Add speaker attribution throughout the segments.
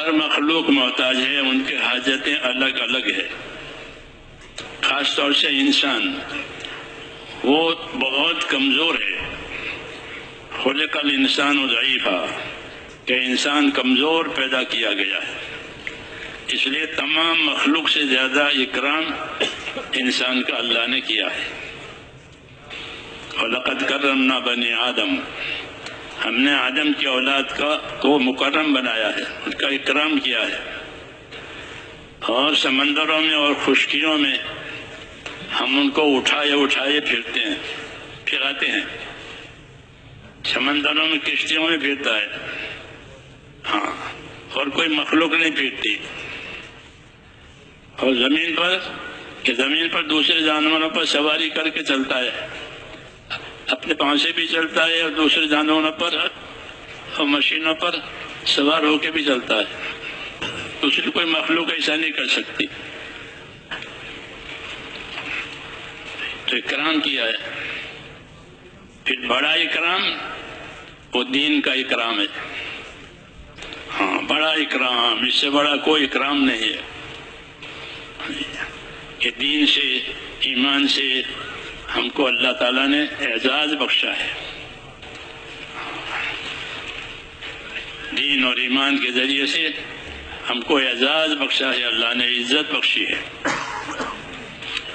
Speaker 1: ہر مخلوق محتاج ہے، ان کی حاجتیں الگ الگ ہے۔ خاص طور سے انسان وہ بہت کمزور ہے۔ خلق الانسان ضعیفا، کہ انسان کمزور پیدا کیا گیا ہے، اس لیے تمام مخلوق سے زیادہ اکرام انسان کا اللہ نے کیا ہے۔ وَلَقَدْ كَرَّمْنَا بَنِي آدم، ہم نے آدم کی اولاد کو مکرم بنایا ہے، ان کا اکرام کیا ہے۔ اور سمندروں میں اور خشکیوں میں ہم ان کو اٹھائے اٹھائے پھراتے ہیں۔ سمندروں میں کشتیوں میں پھرتا ہے، ہاں، اور کوئی مخلوق نہیں پھرتی۔ اور زمین پر دوسرے جانوروں پر سواری کر کے چلتا ہے، اپنے پاؤں سے بھی چلتا ہے اور دوسرے جانوروں پر اور مشینوں پر سوار ہو کے بھی چلتا ہے۔ دوسری کوئی مخلوق ایسا نہیں کر سکتی۔ تو اکرام کیا ہے۔ پھر بڑا اکرام وہ دین کا اکرام ہے۔ ہاں، بڑا اکرام، اس سے بڑا کوئی اکرام نہیں ہے کہ دین سے، ایمان سے ہم کو اللہ تعالیٰ نے اعزاز بخشا ہے۔ دین اور ایمان کے ذریعے سے ہم کو اعزاز بخشا ہے، اللہ نے عزت بخشی ہے،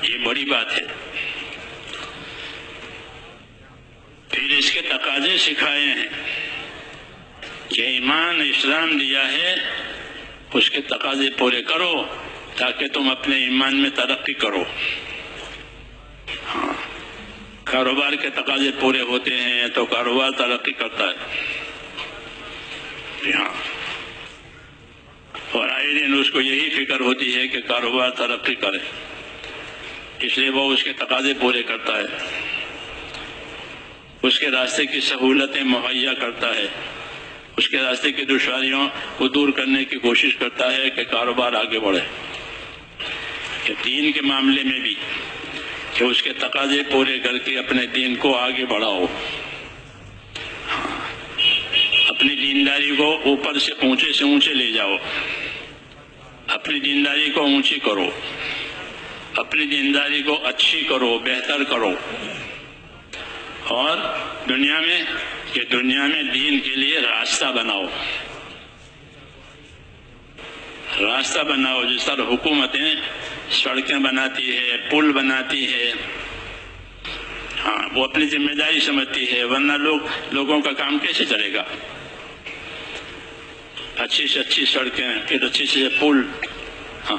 Speaker 1: یہ بڑی بات ہے۔ پھر اس کے تقاضے سکھائے ہیں کہ ایمان اسلام دیا ہے، اس کے تقاضے پورے کرو تاکہ تم اپنے ایمان میں ترقی کرو۔ ہاں، کاروبار کے تقاضے پورے ہوتے ہیں تو کاروبار ترقی کرتا ہے، ہاں، اور آئے دن اس کو یہی فکر ہوتی ہے کہ کاروبار ترقی کرے، اس لیے وہ اس کے تقاضے پورے کرتا ہے، اس کے راستے کی سہولتیں مہیا کرتا ہے، اس کے راستے کی دشواریوں کو دور کرنے کی کوشش کرتا ہے کہ کاروبار آگے بڑھے۔ کہ دین کے معاملے میں بھی کہ اس کے تقاضے پورے کر کے اپنے دین کو آگے بڑھاؤ، اپنی دینداری کو اوپر سے اونچے لے جاؤ، اپنی دینداری کو اونچی کرو، اپنی دینداری کو اچھی کرو، بہتر کرو، اور دنیا میں دین کے لیے راستہ بناؤ۔ جس طرح حکومتیں سڑکیں بناتی ہے، پل بناتی ہے، ہاں، وہ اپنی ذمہ داری سمجھتی ہے، ورنہ لوگوں کا کام کیسے چلے گا؟ اچھی سے اچھی سڑکیں، پھر اچھی سے پل، ہاں،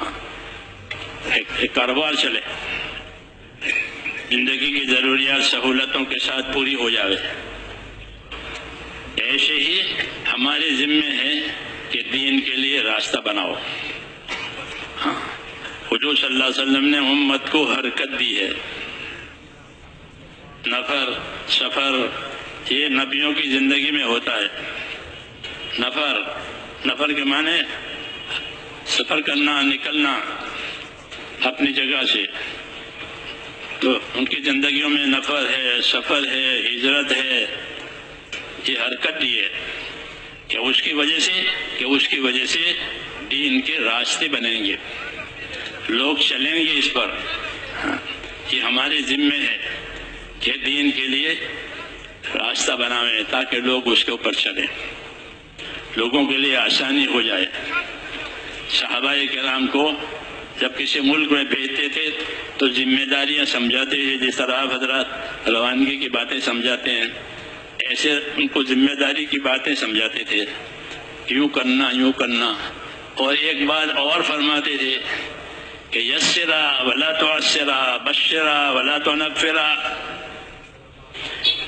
Speaker 1: ایک کاروبار چلے، زندگی کی ضروریات سہولتوں کے ساتھ پوری ہو جائے۔ ایسے ہی ہمارے ذمے ہے کہ دین کے لیے راستہ بناؤ۔ ہاں، حضور صلی اللہ علیہ وسلم نے امت کو حرکت دی ہے۔ سفر یہ نبیوں کی زندگی میں ہوتا ہے۔ نفر کے معنی سفر کرنا، نکلنا اپنی جگہ سے، تو ان کی زندگیوں میں نفر ہے، سفر ہے، ہجرت ہے، یہ حرکت دی ہے کہ اس کی وجہ سے دین کے راستے بنیں گے، لوگ چلیں گے اس پر۔ یہ ہمارے ذمے ہے کہ دین کے لیے راستہ بنائیں تاکہ لوگ اس کے اوپر چلیں، لوگوں کے لیے آسانی ہو جائے۔ صحابہ کرام کو جب کسی ملک میں بھیجتے تھے تو ذمہ داریاں سمجھاتے ہیں، جس طرح آپ حضرات روانگی کی باتیں سمجھاتے ہیں، ایسے ان کو ذمہ داری کی باتیں سمجھاتے تھے، یوں کرنا، اور ایک بات اور فرماتے تھے کہ یسرا ولا تعسرا، بشرا ولا تنفرا،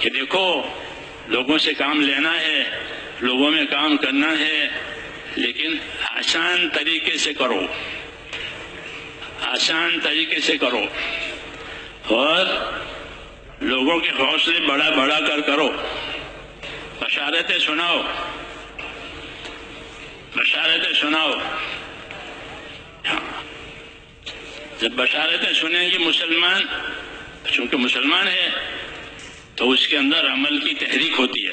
Speaker 1: کہ دیکھو لوگوں سے کام لینا ہے، لوگوں میں کام کرنا ہے، لیکن آسان طریقے سے کرو، اور لوگوں کے حوصلے بڑھا کر کرو، بشارتیں سناؤ۔ جب بشارتیں سنیں گے مسلمان، چونکہ مسلمان ہے تو اس کے اندر عمل کی تحریک ہوتی ہے۔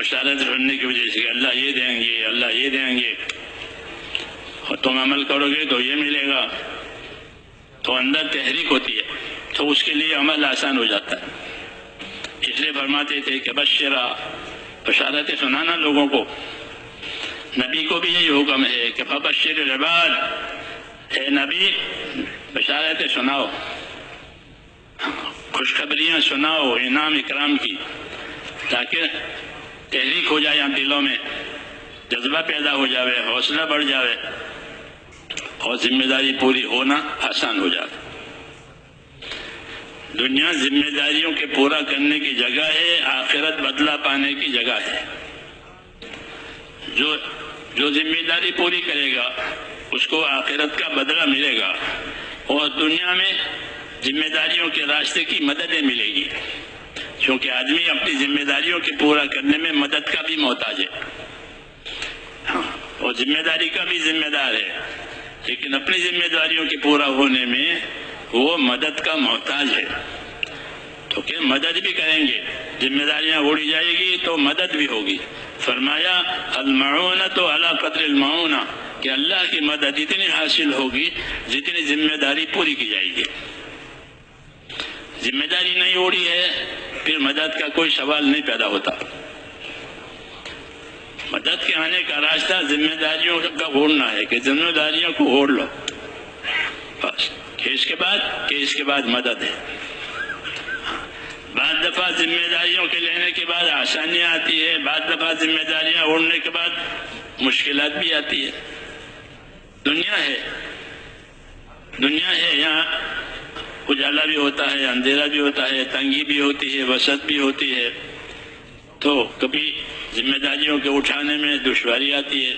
Speaker 1: بشارت سننے کی وجہ سے کہ اللہ یہ دیں گے، اللہ یہ دیں گے، اور تم عمل کرو گے تو یہ ملے گا، تو اندر تحریک ہوتی ہے، تو اس کے لیے عمل آسان ہو جاتا ہے۔ اس لیے فرماتے تھے کہ بشرا، بشارتیں سنانا لوگوں کو۔ نبی کو بھی یہی حکم ہے کہ فبشر العباد، اے نبی بشارتیں سناؤ، خوشخبریاں سناؤ انعام اکرام کی، تاکہ تحریک ہو جائے دلوں میں، جذبہ پیدا ہو جاوے، حوصلہ بڑھ جاوے، اور ذمہ داری پوری ہونا آسان ہو جائے۔ دنیا ذمہ داریوں کے پورا کرنے کی جگہ ہے، آخرت بدلہ پانے کی جگہ ہے۔ جو ذمہ داری پوری کرے گا اس کو آخرت کا بدلہ ملے گا، اور دنیا میں ذمہ داریوں کے راستے کی مددیں ملے گی، کیونکہ آدمی اپنی ذمہ داریوں کے پورا کرنے میں مدد کا بھی محتاج ہے، اور ذمہ داری کا بھی ذمہ دار ہے، لیکن اپنی ذمہ داریوں کے پورا ہونے میں وہ مدد کا محتاج ہے، تو کہ مدد بھی کریں گے، ذمہ داریاں اڑی جائے گی تو مدد بھی ہوگی۔ فرمایا المعونۃ علی قدر المعونہ، کہ اللہ کی مدد اتنی حاصل ہوگی جتنی ذمہ داری پوری کی جائے گی۔ ذمہ داری نہیں اڑی ہے پھر مدد کا کوئی سوال نہیں پیدا ہوتا۔ مدد کے آنے کا راستہ ذمہ داریوں کا اوڑھنا ہے، کہ ذمہ داریوں کو اوڑھ لو بس، کہ اس کے بعد مدد ہے۔ بعض دفعہ ذمہ داریوں کے لینے کے بعد آسانیاں آتی ہے، بعض دفعہ ذمہ داریاں اوڑھنے کے بعد مشکلات بھی آتی ہے۔ دنیا ہے، یہاں اجالا بھی ہوتا ہے، اندھیرا بھی ہوتا ہے، تنگی بھی ہوتی ہے، وسعت بھی ہوتی ہے، تو کبھی ذمہ داریوں کے اٹھانے میں دشواری آتی ہے،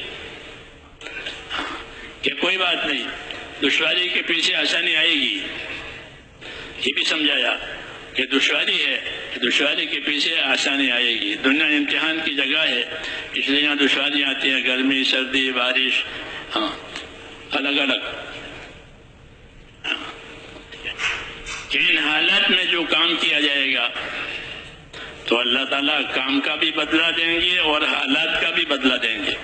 Speaker 1: کہ کوئی بات نہیں، دشواری کے پیچھے آسانی آئے گی۔ یہ بھی سمجھایا کہ دشواری ہے، دشواری کے پیچھے آسانی آئے گی۔ دنیا امتحان کی جگہ ہے، اس لیے یہاں دشواریاں آتی ہیں، گرمی، سردی، بارش، الگ الگ۔ ان حالات میں جو کام کیا جائے گا تو اللہ تعالیٰ کام کا بھی بدلہ دیں گے اور حالات کا بھی بدلہ دیں گے،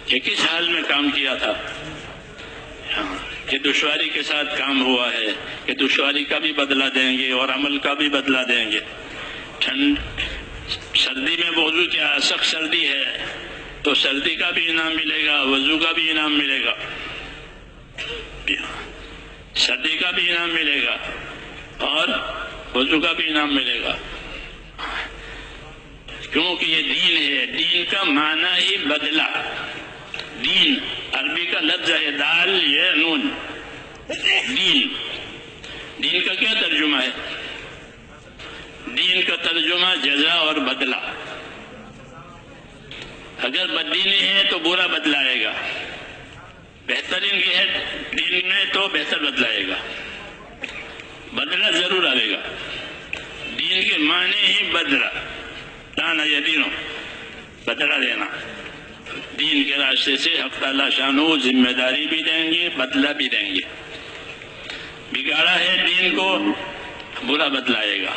Speaker 1: کہ کس حال میں کام کیا تھا، کہ دشواری کے ساتھ کام ہوا ہے، کہ دشواری کا بھی بدلہ دیں گے اور عمل کا بھی بدلہ دیں گے۔ سردی میں وضو کیا، سخت سردی ہے تو سردی کا بھی انعام ملے گا، وضو کا بھی انعام ملے گا، سردی کا بھی انعام ملے گا اور وضو کا بھی انعام ملے گا، کیونکہ یہ دین ہے۔ دین کا معنی ہی بدلہ، دین عربی کا لفظ ہے، دال یہ نون، دین کا کیا ترجمہ ہے؟ دین کا ترجمہ جزا اور بدلہ۔ اگر بددینی ہے تو برا بدلہ آئے گا، بہترین یہ ہے دین میں تو بہتر بدلہ آئے گا، بدلہ ضرور آئے گا۔ دین کے معنی ہی بدلہ، لانا یا دینوں، بدلہ دینا۔ دین کے راستے سے حق تعالیٰ شانو ذمہ داری بھی دیں گے، بدلہ بھی دیں گے۔ بگاڑا ہے دین کو، برا بدلہ آئے گا،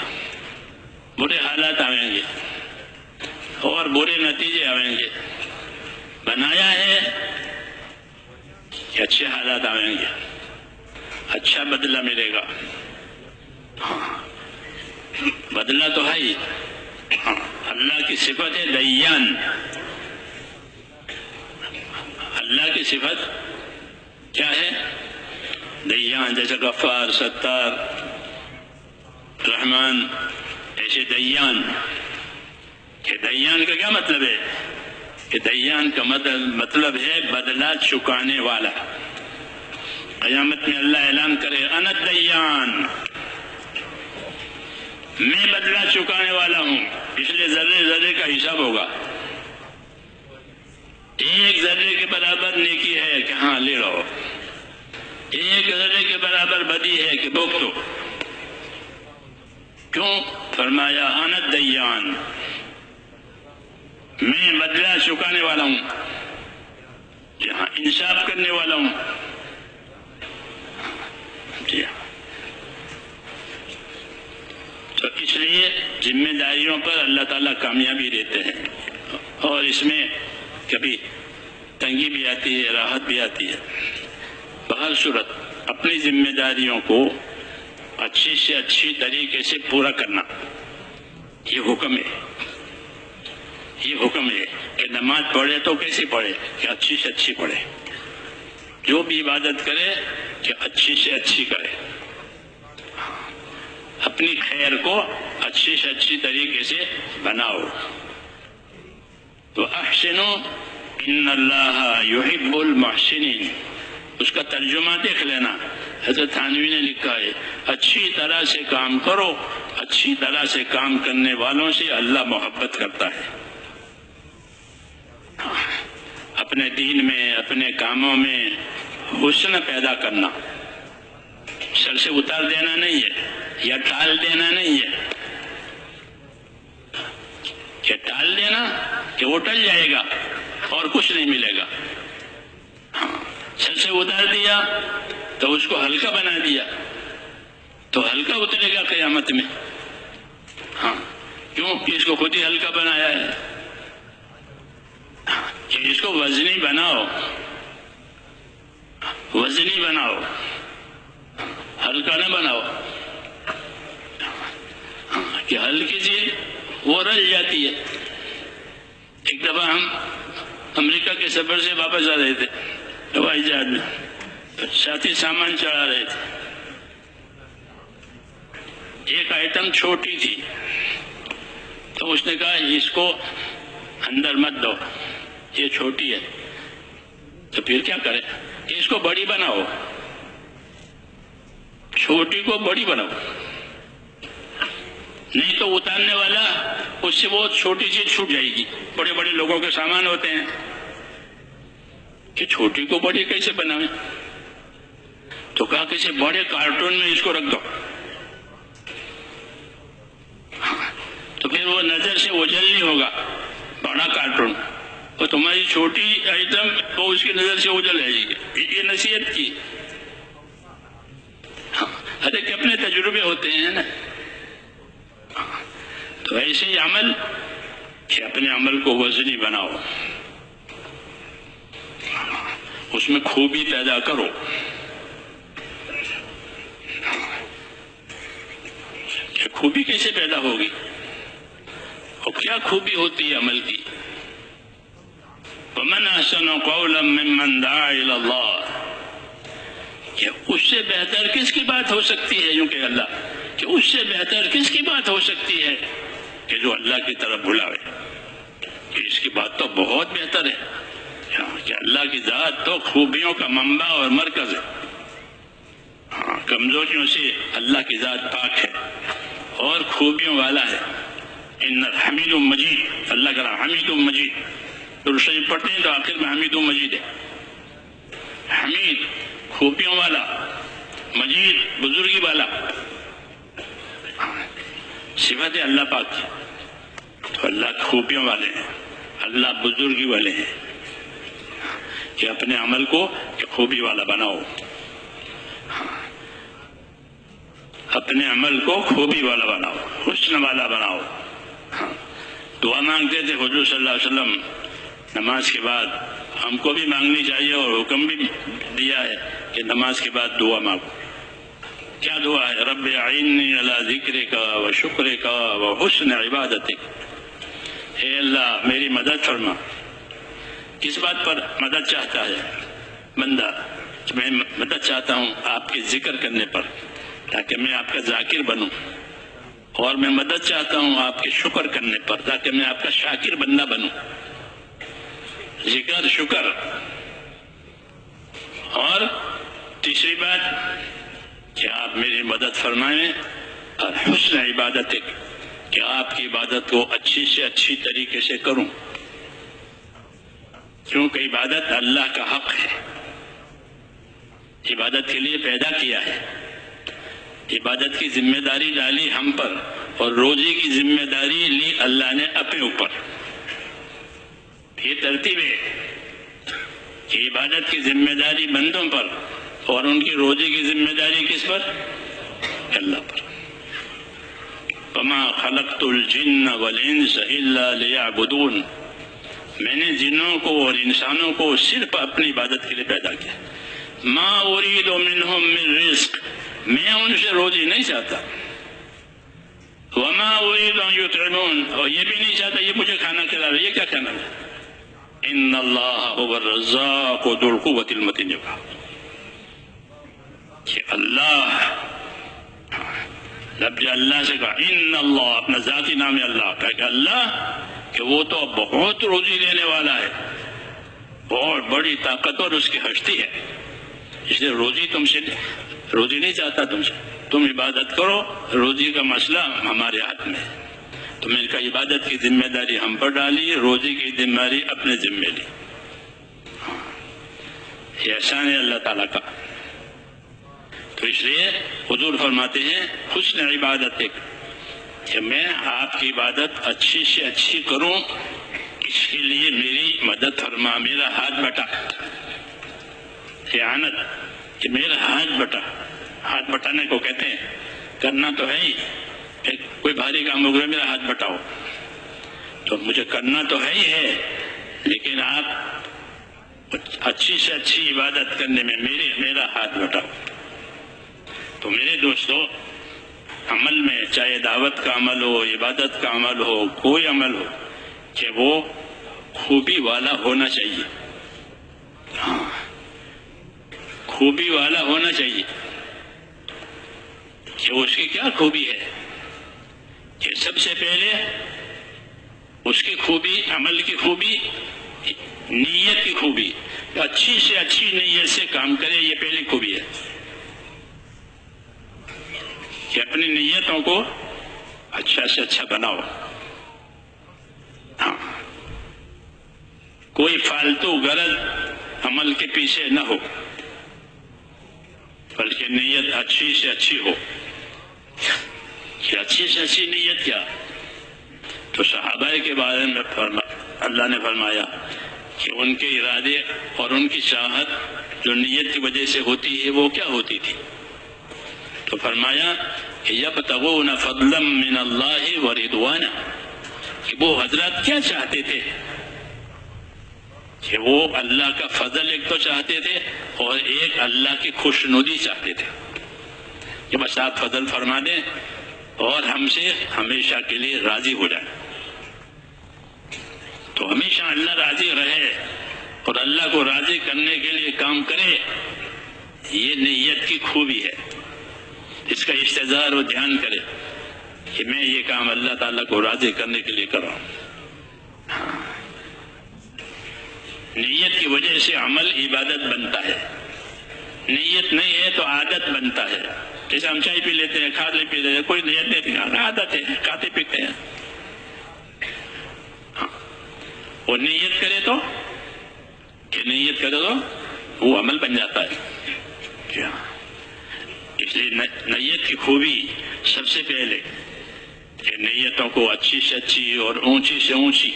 Speaker 1: برے حالات آئیں گے اور برے نتیجے آئیں گے۔ بنایا ہے کہ اچھے حالات آئیں گے، اچھا بدلہ ملے گا۔ بدلہ تو ہے ہی، اللہ کی صفت ہے دیان۔ اللہ کی صفت کیا ہے؟ دیان، جیسے غفار، ستار، رحمان، ایسے دیان۔ کہ دیان کا کیا مطلب ہے؟ کہ دیان کا مطلب ہے بدلہ چکانے والا۔ قیامت میں اللہ اعلان کرے انا الدیان، میں بدلہ چکانے والا ہوں، اس لیے ذرے ذرے کا حساب ہوگا۔ ایک ذرے کے برابر نیکی ہے کہ ہاں لے لو، ایک ذرے کے برابر بدی ہے کہ بھگتو۔ کیوں؟ فرمایا انا الدیان، میں بدلہ چکانے والا ہوں، جہاں انصاف کرنے والا ہوں۔ جی ہاں، تو اس لیے ذمہ داریوں پر اللہ تعالیٰ کامیابی دیتے ہیں، اور اس میں کبھی تنگی بھی آتی ہے، راحت بھی آتی ہے۔ بہر صورت اپنی ذمہ داریوں کو اچھی سے اچھی طریقے سے پورا کرنا، یہ حکم ہے۔ یہ حکم ہے کہ نماز پڑھے تو کیسے پڑھے؟ کہ اچھی سے اچھی پڑھے۔ جو بھی عبادت کرے کہ اچھی سے اچھی کرے، اپنی خیر کو اچھی سے اچھی طریقے سے بناؤ۔ تو احسنوا ان اللہ یحب المحسنین، اس کا ترجمہ دیکھ لینا۔ حضرت تھانوی نے لکھا ہے اچھی طرح سے کام کرو، اچھی طرح سے کام کرنے والوں سے اللہ محبت کرتا ہے۔ اپنے دین میں، اپنے کاموں میں حسن پیدا کرنا، سر سے اتار دینا نہیں ہے یا ٹال دینا نہیں ہے۔ کہ ٹال دینا کہ وہ ٹل جائے گا اور کچھ نہیں ملے گا۔ سر سے اتار دیا تو اس کو ہلکا بنا دیا تو ہلکا اترے گا قیامت میں۔ کیوں کہ اس کو خود ہی ہلکا بنایا ہے۔ کہ اس کو وزنی بناؤ، وزنی بناؤ، ہلکا نہ بناؤ۔ کہ ہلکی سی وہ رل جاتی ہے۔ ایک دفعہ ہم امریکہ کے سفر سے واپس آ رہے تھے ہوائی جہاز میں، ساتھی سامان چڑھا رہے تھے۔ ایک آئٹم چھوٹی تھی تو اس نے کہا اس کو اندر مت دو، یہ چھوٹی ہے۔ تو پھر کیا کرے کہ اس کو بڑی بناؤ، چھوٹی کو بڑی بناؤ، نہیں تو اتارنے والا اس سے وہ چھوٹی چیز چھوٹ جائے گی۔ بڑے بڑے لوگوں کے سامان ہوتے ہیں کہ چھوٹی کو بڑی کیسے بنائیں؟ تو کہا کسی بڑے کارٹون میں اس کو رکھ دو، تو پھر وہ نظر سے اوجھل نہیں ہوگا بڑا کارٹون، اور تمہاری چھوٹی آئٹم وہ اس کی نظر سے اوجھل رہے گی۔ یہ نصیحت کی۔ ہر ایک اپنے تجربے ہوتے ہیں نا۔ تو ایسے ہی عمل کہ اپنے عمل کو وزنی بناؤ، اس میں خوبی پیدا کرو۔ کہ خوبی کیسے پیدا ہوگی اور کیا خوبی ہوتی ہے عمل کی؟ وَمَنْ أَحْسَنُ قَوْلًا مِّمَّنْ دَعَا إِلَى اللَّهِ، کہ اس سے بہتر کس کی بات ہو سکتی ہے؟ یوں کہ اللہ، کہ اس سے بہتر کس کی بات ہو سکتی ہے کہ جو اللہ کی طرف بلاوے؟ کہ اس کی بات تو بہت بہتر ہے کہ اللہ کی ذات تو خوبیوں کا منبع اور مرکز ہے۔ کمزوریوں سے اللہ کی ذات پاک ہے اور خوبیوں والا ہے۔ ان حمید مجید، اللہ کا نام حمید مجید، تو شریف پڑھتے ہیں تو آخر میں حمید مجید ہے۔ حمید خوبیوں والا، مجید بزرگی والا، صفت ہے اللہ پاک کی۔ تو اللہ خوبیوں والے ہیں، اللہ بزرگی والے ہیں کہ اپنے عمل کو خوبی والا بناؤ، اپنے عمل کو خوبی والا بناؤ، حسن والا بناؤ۔ دعا مانگتے تھے حضور صلی اللہ علیہ وسلم نماز کے بعد، ہم کو بھی مانگنی چاہیے اور حکم بھی دیا ہے کہ نماز کے بعد دعا مانگو۔ کیا دعا ہے؟ رب اعنی علی ذکرک و شکرک و حسن عبادتک، اے اللہ میری مدد فرما۔ کس بات پر مدد چاہتا ہے بندہ؟ میں مدد چاہتا ہوں آپ کے ذکر کرنے پر تاکہ میں آپ کا ذاکر بنوں، اور میں مدد چاہتا ہوں آپ کے شکر کرنے پر تاکہ میں آپ کا شاکر بندہ بنوں۔ ذکر، شکر، اور تیسری بات کہ آپ میری مدد فرمائیں، اور حسن عبادت کہ آپ کی عبادت کو اچھی سے اچھی طریقے سے کروں، کیونکہ عبادت اللہ کا حق ہے، عبادت کے لیے پیدا کیا ہے، عبادت کی ذمہ داری ڈالی ہم پر، اور روزی کی ذمہ داری لی اللہ نے اپنے اوپر۔ یہ ترتیب ہے کہ عبادت کی ذمہ داری بندوں پر اور ان کی روزی کی ذمہ داری کس پر؟ اللہ پر۔ وما خلقت الجن والانس الا لیعبدون، میں نے جنوں کو اور انسانوں کو صرف اپنی عبادت کے لیے پیدا کیا. ما اريد منهم من رزق، میں ان سے روزی نہیں چاہتا. وما اريد ان يطعمون، اور یہ بھی نہیں چاہتا یہ مجھے کھانا کھلا رہے. یہ کیا کھانا ہے؟ ان اللہ هو الرزاق ذو القوة المتین. کہ اللہ، رب اللہ سے کہا ان اللہ، اپنا ذاتی نام ہے اللہ کا، کہ اللہ کہ وہ تو بہت روزی دینے والا ہے، بہت بڑی طاقت اور اس کی ہستی ہے، اس لیے روزی تم سے روزی نہیں چاہتا تم سے. تم عبادت کرو، روزی کا مسئلہ ہمارے ہاتھ میں ہے. تم نے کا عبادت کی ذمہ داری ہم پر ڈالی، روزی کی ذمہ داری اپنے ذمہ لی. یہ احسان ہے اللہ تعالیٰ کا. تو اس لیے حضور فرماتے ہیں حسن عبادت ایک، کہ میں آپ کی عبادت اچھی سے اچھی کروں، اس کے لیے میری مدد فرما، میرا ہاتھ بٹا. اعانت، کہ میرا ہاتھ بٹا. ہاتھ بٹانے کو کہتے ہیں، کرنا تو ہے ہی، کوئی بھاری کام ہو گیا میرا ہاتھ بٹاؤ، تو مجھے کرنا تو ہے ہی ہے، لیکن آپ اچھی سے اچھی عبادت کرنے میں میرا ہاتھ بٹاؤ. تو میرے دوستو، عمل میں چاہے دعوت کا عمل ہو، عبادت کا عمل ہو، کوئی عمل ہو، کہ وہ خوبی والا ہونا چاہیے. ہاں، خوبی والا ہونا چاہیے. کہ اس کی کیا خوبی ہے؟ کہ سب سے پہلے اس کی خوبی، عمل کی خوبی، نیت کی خوبی. اچھی سے اچھی نیت سے کام کرے، یہ پہلی خوبی ہے. کہ اپنی نیتوں کو اچھا سے اچھا بناؤ. ہاں، کوئی فالتو غرض عمل کے پیچھے نہ ہو، بلکہ نیت اچھی سے اچھی ہو. کہ اچھی سے اچھی نیت کیا؟ تو صحابہ کے بارے میں اللہ نے فرمایا کہ ان کے ارادے اور ان کی چاہت جو نیت کی وجہ سے ہوتی ہے وہ کیا ہوتی تھی؟ تو فرمایا کہ یبتغون فضلا من اللہ ورضوانا، کہ وہ حضرات کیا چاہتے تھے؟ کہ وہ اللہ کا فضل ایک تو چاہتے تھے، اور ایک اللہ کی خوشنودی چاہتے تھے، کہ بس آپ فضل فرما دیں اور ہم سے ہمیشہ کے لیے راضی ہو جائیں. تو ہمیشہ اللہ راضی رہے اور اللہ کو راضی کرنے کے لیے کام کرے، یہ نیت کی خوبی ہے. اس کا استحضار و دھیان کرے کہ میں یہ کام اللہ تعالیٰ کو راضی کرنے کے لیے کر رہا ہوں. نیت کی وجہ سے عمل عبادت بنتا ہے. نیت نہیں ہے تو عادت بنتا ہے. جیسے ہم چائے پی لیتے ہیں، کھا پی لیتے ہیں، کوئی نیت نہیں، عادت ہے، کھاتے پیتے ہیں. اور نیت کرے تو، کہ نیت کرے تو وہ عمل بن جاتا ہے. اس لیے نیت کی خوبی سب سے پہلے کہ نیتوں کو اچھی سے اچھی اور اونچی سے اونچی،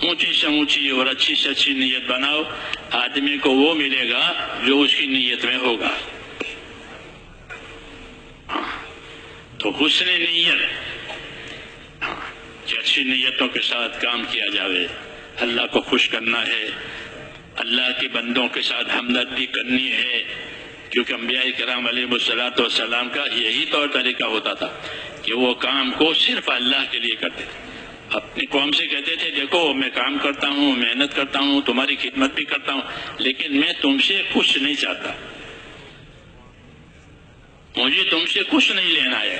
Speaker 1: اونچی سے اونچی اور اچھی سے اچھی نیت بناؤ. آدمی کو وہ ملے گا جو اس کی نیت میں ہوگا. تو حسن نیت، کہ اچھی نیتوں کے ساتھ کام کیا جاوے. اللہ کو خوش کرنا ہے، اللہ کے بندوں کے ساتھ ہمدردی کرنی ہے، کیونکہ انبیاء کرام علیہ السلام کا یہی طور طریقہ ہوتا تھا کہ وہ کام کو صرف اللہ کے لیے کرتے تھے. اپنی قوم سے کہتے تھے دیکھو میں کام کرتا ہوں، محنت کرتا ہوں، تمہاری خدمت بھی کرتا ہوں، لیکن میں تم سے کچھ نہیں چاہتا، مجھے تم سے کچھ نہیں لینا ہے.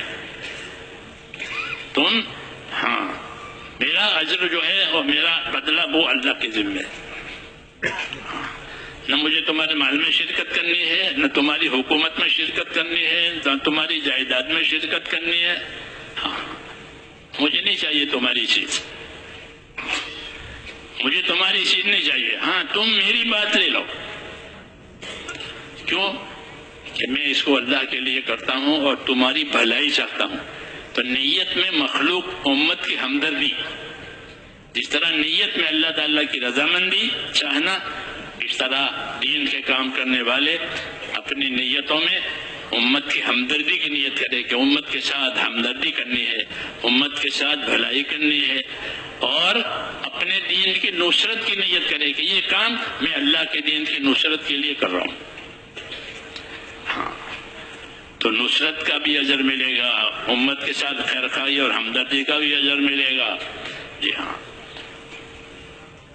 Speaker 1: تم میرا اجر جو ہے اور میرا بدلہ وہ اللہ کے ذمہ ہے. نہ مجھے تمہارے مال میں شرکت کرنی ہے، نہ تمہاری حکومت میں شرکت کرنی ہے، نہ تمہاری جائیداد میں شرکت کرنی ہے. مجھے نہیں چاہیے تمہاری چیز، مجھے تمہاری چیز نہیں چاہیے. ہاں تم میری بات لے لو. کیوں؟ کہ میں اس کو اللہ کے لیے کرتا ہوں اور تمہاری بھلائی چاہتا ہوں. تو نیت میں مخلوق امت کی ہمدردی، جس طرح نیت میں اللہ تعالیٰ کی رضامندی چاہنا، اس طرح دین کے کام کرنے والے اپنی نیتوں میں امت کی ہمدردی کی نیت کرے کہ امت کے ساتھ ہمدردی کرنی ہے، امت کے ساتھ بھلائی کرنی ہے، اور اپنے دین کی نصرت کی نیت کرے کہ یہ کام میں اللہ کے دین کی نصرت کے لیے کر رہا ہوں، ہاں تو نصرت کا بھی اجر ملے گا، امت کے ساتھ خیرخواہی اور ہمدردی کا بھی اجر ملے گا، جی ہاں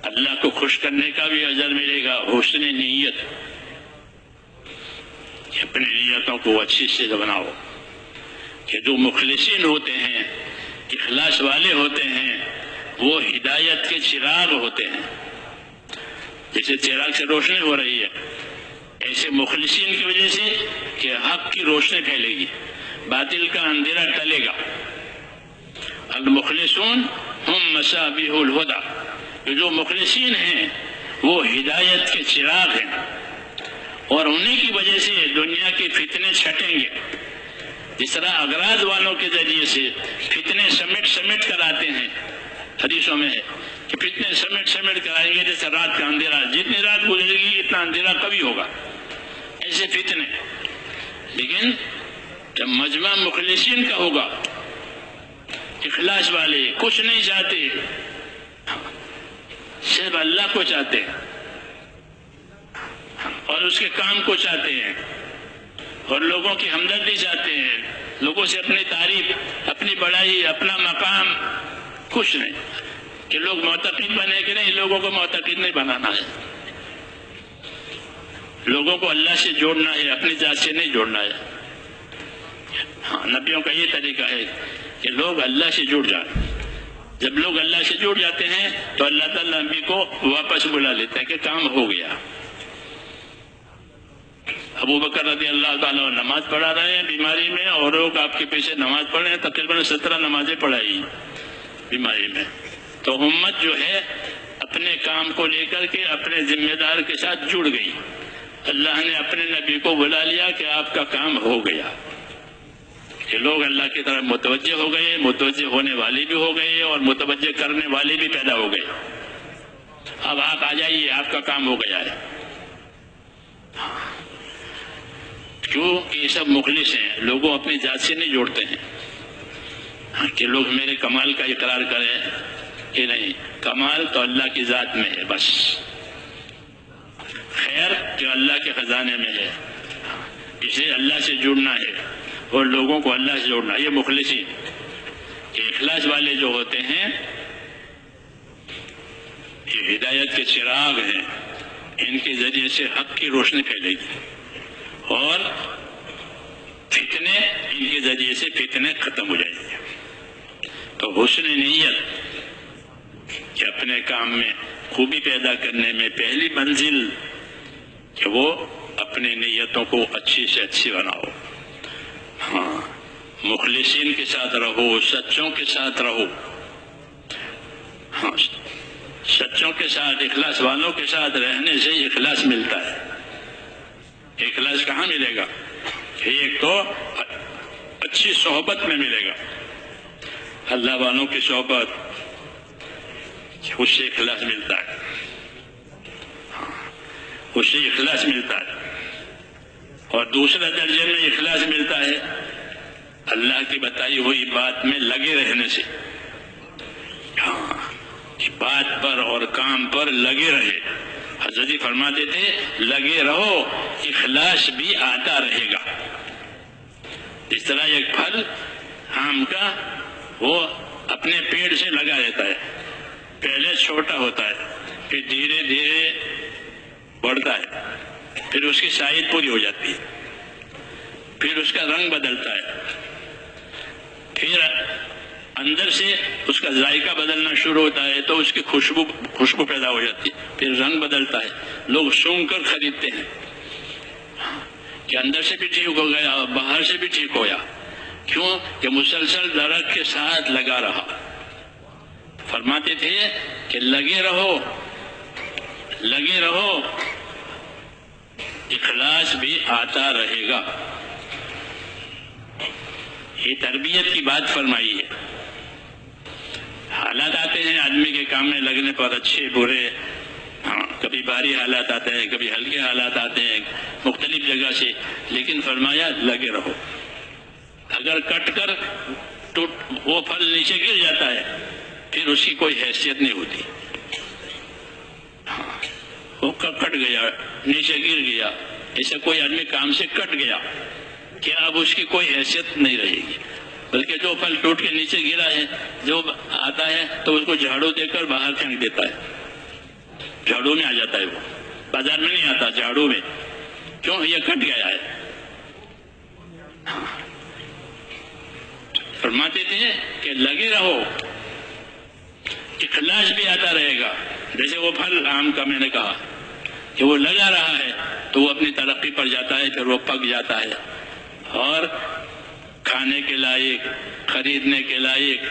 Speaker 1: اللہ کو خوش کرنے کا بھی اجر ملے گا۔ حسن نیت، اپنی نیتوں کو اچھی سے بناؤ کہ جو مخلصین ہوتے ہیں، اخلاص والے ہوتے ہیں، وہ ہدایت کے چراغ ہوتے ہیں۔ جیسے چراغ سے روشنی ہو رہی ہے، ایسے مخلصین کی وجہ سے کہ حق کی روشنی پھیلے گی، باطل کا اندھیرا ٹلے گا۔ المخلصون ہم مصابیح الہدی، جو مخلصین ہیں وہ ہدایت کے چراغ ہیں، اور انہی کی وجہ سے دنیا کے فتنے چھٹیں گے۔ جس طرح اغراض والوں کے ذریعے سے فتنے سمیٹ کر آتے ہیں، حدیثوں میں ہے کہ فتنے سمیٹ کر آئیں گے، جیسے رات کا اندھیرا، جتنی رات گزرے گی اتنا اندھیرا کبھی ہوگا، ایسے فتنے۔ لیکن جب مجمع مخلصین کا ہوگا، اخلاص والے کچھ نہیں چاہتے، صرف اللہ کو چاہتے ہیں اور اس کے کام کو چاہتے ہیں، اور لوگوں کی ہمدردی چاہتے ہیں، لوگوں سے اپنی تعریف، اپنی بڑائی، اپنا مقام، کچھ نہیں کہ لوگ معتقد بنے کہ نہیں، لوگوں کو معتقد نہیں بنانا ہے، لوگوں کو اللہ سے جوڑنا ہے، اپنی ذات سے نہیں جوڑنا ہے۔ ہاں نبیوں کا یہ طریقہ ہے کہ لوگ اللہ سے جڑ جائیں۔ جب لوگ اللہ سے جڑ جاتے ہیں تو اللہ تعالیٰ نبی کو واپس بلا لیتا ہے کہ کام ہو گیا۔ ابو بکر رضی اللہ تعالیٰ نماز پڑھا رہے ہیں بیماری میں، اور لوگ آپ کے پیچھے نماز پڑھ رہے ہیں، تقریباً 17 نمازیں پڑھائی بیماری میں۔ تو امت جو ہے اپنے کام کو لے کر کے اپنے ذمہ دار کے ساتھ جڑ گئی، اللہ نے اپنے نبی کو بلا لیا کہ آپ کا کام ہو گیا، کہ لوگ اللہ کی طرف متوجہ ہو گئے، متوجہ ہونے والے بھی ہو گئے، اور متوجہ کرنے والے بھی پیدا ہو گئے۔ اب آپ آ جائیے، آپ کا کام ہو گیا ہے۔ کیوں کہ یہ سب مخلص ہیں، لوگوں اپنی ذات سے نہیں جوڑتے ہیں کہ لوگ میرے کمال کا اقرار کریں کہ نہیں، کمال تو اللہ کی ذات میں ہے، بس خیر جو اللہ کے خزانے میں ہے، اسے اللہ سے جڑنا ہے اور لوگوں کو اللہ سے جوڑنا۔ یہ مخلصین، یہ اخلاص والے جو ہوتے ہیں، یہ ہدایت کے چراغ ہیں، ان کے ذریعے سے حق کی روشنی پھیلے گی، اور فتنے، ان کے ذریعے سے فتنے ختم ہو جائیں گے۔ تو حسن نیت کہ اپنے کام میں خوبی پیدا کرنے میں پہلی منزل کہ وہ اپنے نیتوں کو اچھی سے اچھی بناؤ۔ ہاں مخلصین کے ساتھ رہو، سچوں کے ساتھ رہو، ہاں سچوں کے ساتھ، اخلاص والوں کے ساتھ رہنے سے اخلاص ملتا ہے۔ اخلاص کہاں ملے گا؟ ایک تو اچھی صحبت میں ملے گا، اللہ والوں کی صحبت، اس سے اخلاص ملتا ہے، اس سے اخلاص ملتا ہے۔ اور دوسرا درجے میں اخلاص ملتا ہے اللہ کی بتائی ہوئی بات میں لگے رہنے سے، ہاں بات پر اور کام پر لگے رہے۔ حضرت جی فرماتے تھے لگے رہو، اخلاص بھی آتا رہے گا۔ اس طرح ایک پھل آم کا، وہ اپنے پیڑ سے لگا رہتا ہے، پہلے چھوٹا ہوتا ہے، پھر دھیرے دھیرے بڑھتا ہے، پھر اس کی سائز پوری ہو جاتی ہے، پھر اس کا رنگ بدلتا ہے، پھر اندر سے اس کا ذائقہ بدلنا شروع ہوتا ہے، تو اس کی خوشبو پیدا ہو جاتی ہے، پھر رنگ بدلتا ہے، لوگ سونگ کر خریدتے ہیں کہ اندر سے بھی ٹھیک ہو گیا اور باہر سے بھی ٹھیک ہویا۔ کیوں کہ مسلسل درخت کے ساتھ لگا رہا۔ فرماتے تھے کہ لگے رہو، لگے رہو، اخلاص بھی آتا رہے گا۔ یہ تربیت کی بات فرمائی ہے۔ حالات آتے ہیں آدمی کے کام میں لگنے پر، اچھے برے، ہاں کبھی بھاری حالات آتے ہیں، کبھی ہلکے حالات آتے ہیں مختلف جگہ سے، لیکن فرمایا لگے رہو. اگر کٹ کر وہ پھل نیچے گر جاتا ہے پھر اس کی کوئی حیثیت نہیں ہوتی. وہ کٹ گیا، نیچے گر گیا، ایسا کوئی آدمی کام سے کٹ گیا کہ اب اس کی کوئی حیثیت نہیں رہے گی، بلکہ جو پھل ٹوٹ کے نیچے گرا ہے جو آتا ہے تو اس کو جھاڑو دے کر باہر پھینک دیتا ہے. جھاڑو میں آ جاتا ہے، وہ بازار میں نہیں آتا، جھاڑو میں. کیوں؟ یہ کٹ گیا ہے. فرماتے تھے کہ لگے رہو، اخلاص بھی آتا رہے گا. جیسے وہ پھل آم کا میں نے کہا کہ وہ لگا رہا ہے تو وہ اپنی ترقی پر جاتا ہے، پھر وہ پک جاتا ہے اور کھانے کے لائق، خریدنے کے لائق،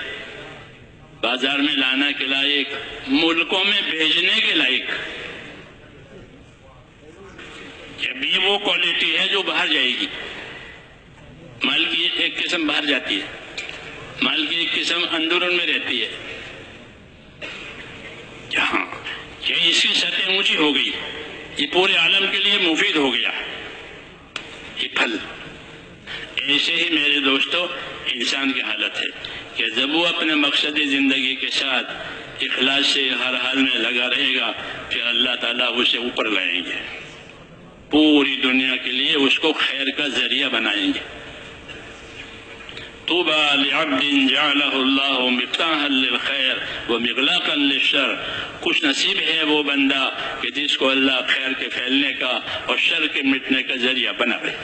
Speaker 1: بازار میں لانا کے لائق، ملکوں میں بھیجنے کے لائق. جب یہ وہ کوالٹی ہے جو باہر جائے گی. مال کی ایک قسم باہر جاتی ہے، مال کی ایک قسم اندرون میں رہتی ہے. جہاں یہ اس کی سطح اونچی ہو گئی، یہ پورے عالم کے لیے مفید ہو گیا یہ پھل. ایسے ہی میرے دوستو انسان کی حالت ہے کہ جب وہ اپنے مقصد زندگی کے ساتھ اخلاص سے ہر حال میں لگا رہے گا پھر اللہ تعالیٰ اسے اوپر لائیں گے، پوری دنیا کے لیے اس کو خیر کا ذریعہ بنائیں گے. طوبى لعبد جعله الله مفتاحا للخير ومغلاقا للشر. خوش نصیب ہے وہ بندہ کہ جس کو اللہ خیر کے پھیلنے کا اور شر کے مٹنے کا ذریعہ بنا دے.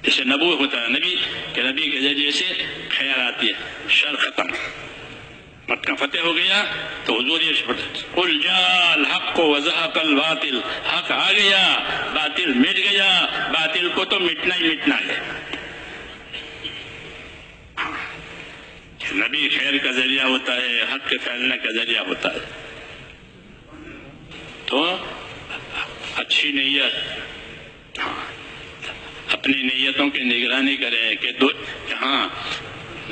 Speaker 1: جیسے نبوت ہوتا ہے نبی کہ نبی کے ذریعے سے خیر آتی ہے، شر ختم. مکہ فتح ہو گیا تو حضور یہ قل جاء الحق وزهق الباطل. حق آ گیا، باطل مٹ گیا. باطل کو تو مٹنا ہی مٹنا ہے. نبی خیر کا ذریعہ ہوتا ہے، حق کے پھیلنے کا ذریعہ ہوتا ہے. تو اچھی نیت، اپنی نیتوں کی نگرانی کریں کہ ہاں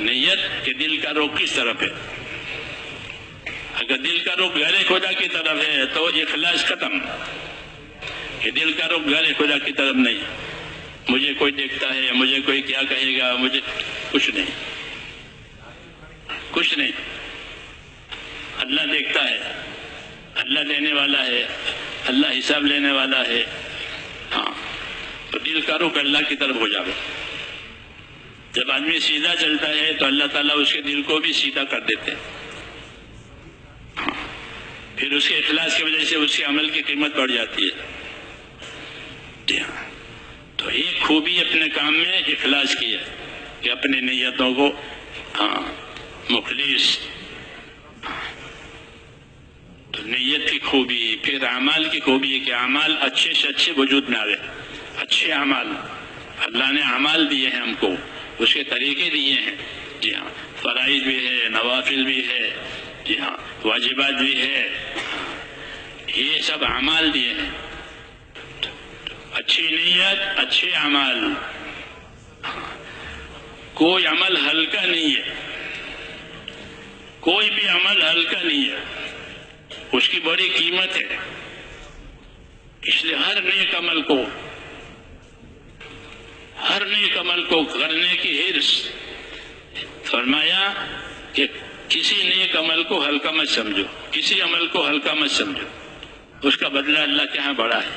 Speaker 1: نیت کہ دل کا رخ کس طرف ہے. اگر دل کا رخ غیر خدا کی طرف ہے تو اخلاص ختم. کہ دل کا رخ غیر خدا کی طرف نہیں، مجھے کوئی دیکھتا ہے، مجھے کوئی کیا کہے گا، مجھے کچھ نہیں، کچھ نہیں. اللہ دیکھتا ہے، اللہ دینے والا ہے، اللہ حساب لینے والا ہے. ہاں تو دل کا رخ اللہ کی طرف ہو جاوے. جب آدمی سیدھا چلتا ہے تو اللہ تعالیٰ اس کے دل کو بھی سیدھا کر دیتے ہیں. پھر اس کے اخلاص کی وجہ سے اس کے عمل کی قیمت بڑھ جاتی ہے. جی ہاں، تو ایک خوبی اپنے کام میں اخلاص کی ہے کہ اپنی نیتوں کو مخلص. تو نیت کی خوبی، پھر اعمال کی خوبی ہے کہ اعمال اچھے سے اچھے وجود میں آئے. اچھے اعمال، اللہ نے اعمال دیے ہیں ہم کو، اس کے طریقے دیے ہیں. جی ہاں، فرائض بھی ہے، نوافل بھی ہے، جی ہاں واجبات بھی ہے، یہ سب اعمال دیے ہیں. اچھی نیت، اچھے اعمال. کوئی عمل ہلکا نہیں ہے، کوئی بھی عمل ہلکا نہیں ہے، اس کی بڑی قیمت ہے. اس لیے ہر نیک عمل کو کرنے کی حرص. فرمایا کہ کسی نیک عمل کو ہلکا مت سمجھو، کسی عمل کو ہلکا مت سمجھو، اس کا بدلہ اللہ کے ہاں بڑا ہے.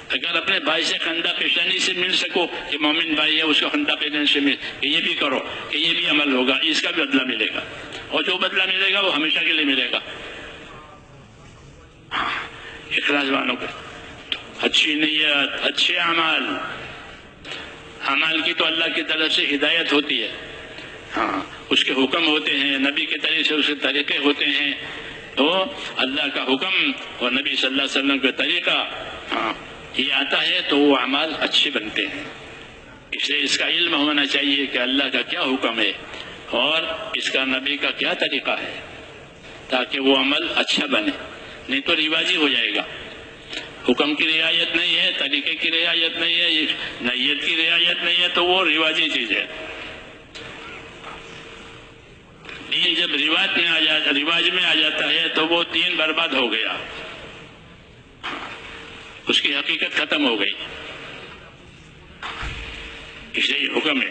Speaker 1: اگر اپنے بھائی سے خندہ پیشانی سے مل سکو کہ مومن بھائی ہے، اس کو خندہ پیشانی سے مل کہ یہ بھی کرو، کہ یہ بھی عمل ہوگا، اس کا بھی بدلہ ملے گا، اور جو بدلہ ملے گا وہ ہمیشہ کے لیے ملے گا. اخلاص والوں کو اچھی نیت، اچھے اعمال. اعمال کی تو اللہ کی طرف سے ہدایت ہوتی ہے. ہاں اس کے حکم ہوتے ہیں، نبی کے طریقے سے اس کے طریقے ہوتے ہیں. تو اللہ کا حکم اور نبی صلی اللہ علیہ وسلم کا طریقہ یہ آتا ہے تو وہ اعمال اچھے بنتے ہیں. اس لیے اس کا علم ہونا چاہیے کہ اللہ کا کیا حکم ہے اور اس کا نبی کا کیا طریقہ ہے، تاکہ وہ عمل اچھا بنے. نہیں تو رواجی ہو جائے گا. حکم کی رعایت نہیں ہے، طریقے کی رعایت نہیں ہے، نیت کی رعایت نہیں ہے تو وہ رواجی چیز ہے. دین جب رواج میں آ جاتا ہے تو وہ دین برباد ہو گیا. اس کی حقیقت ختم ہو گئی. اس لیے حکم ہے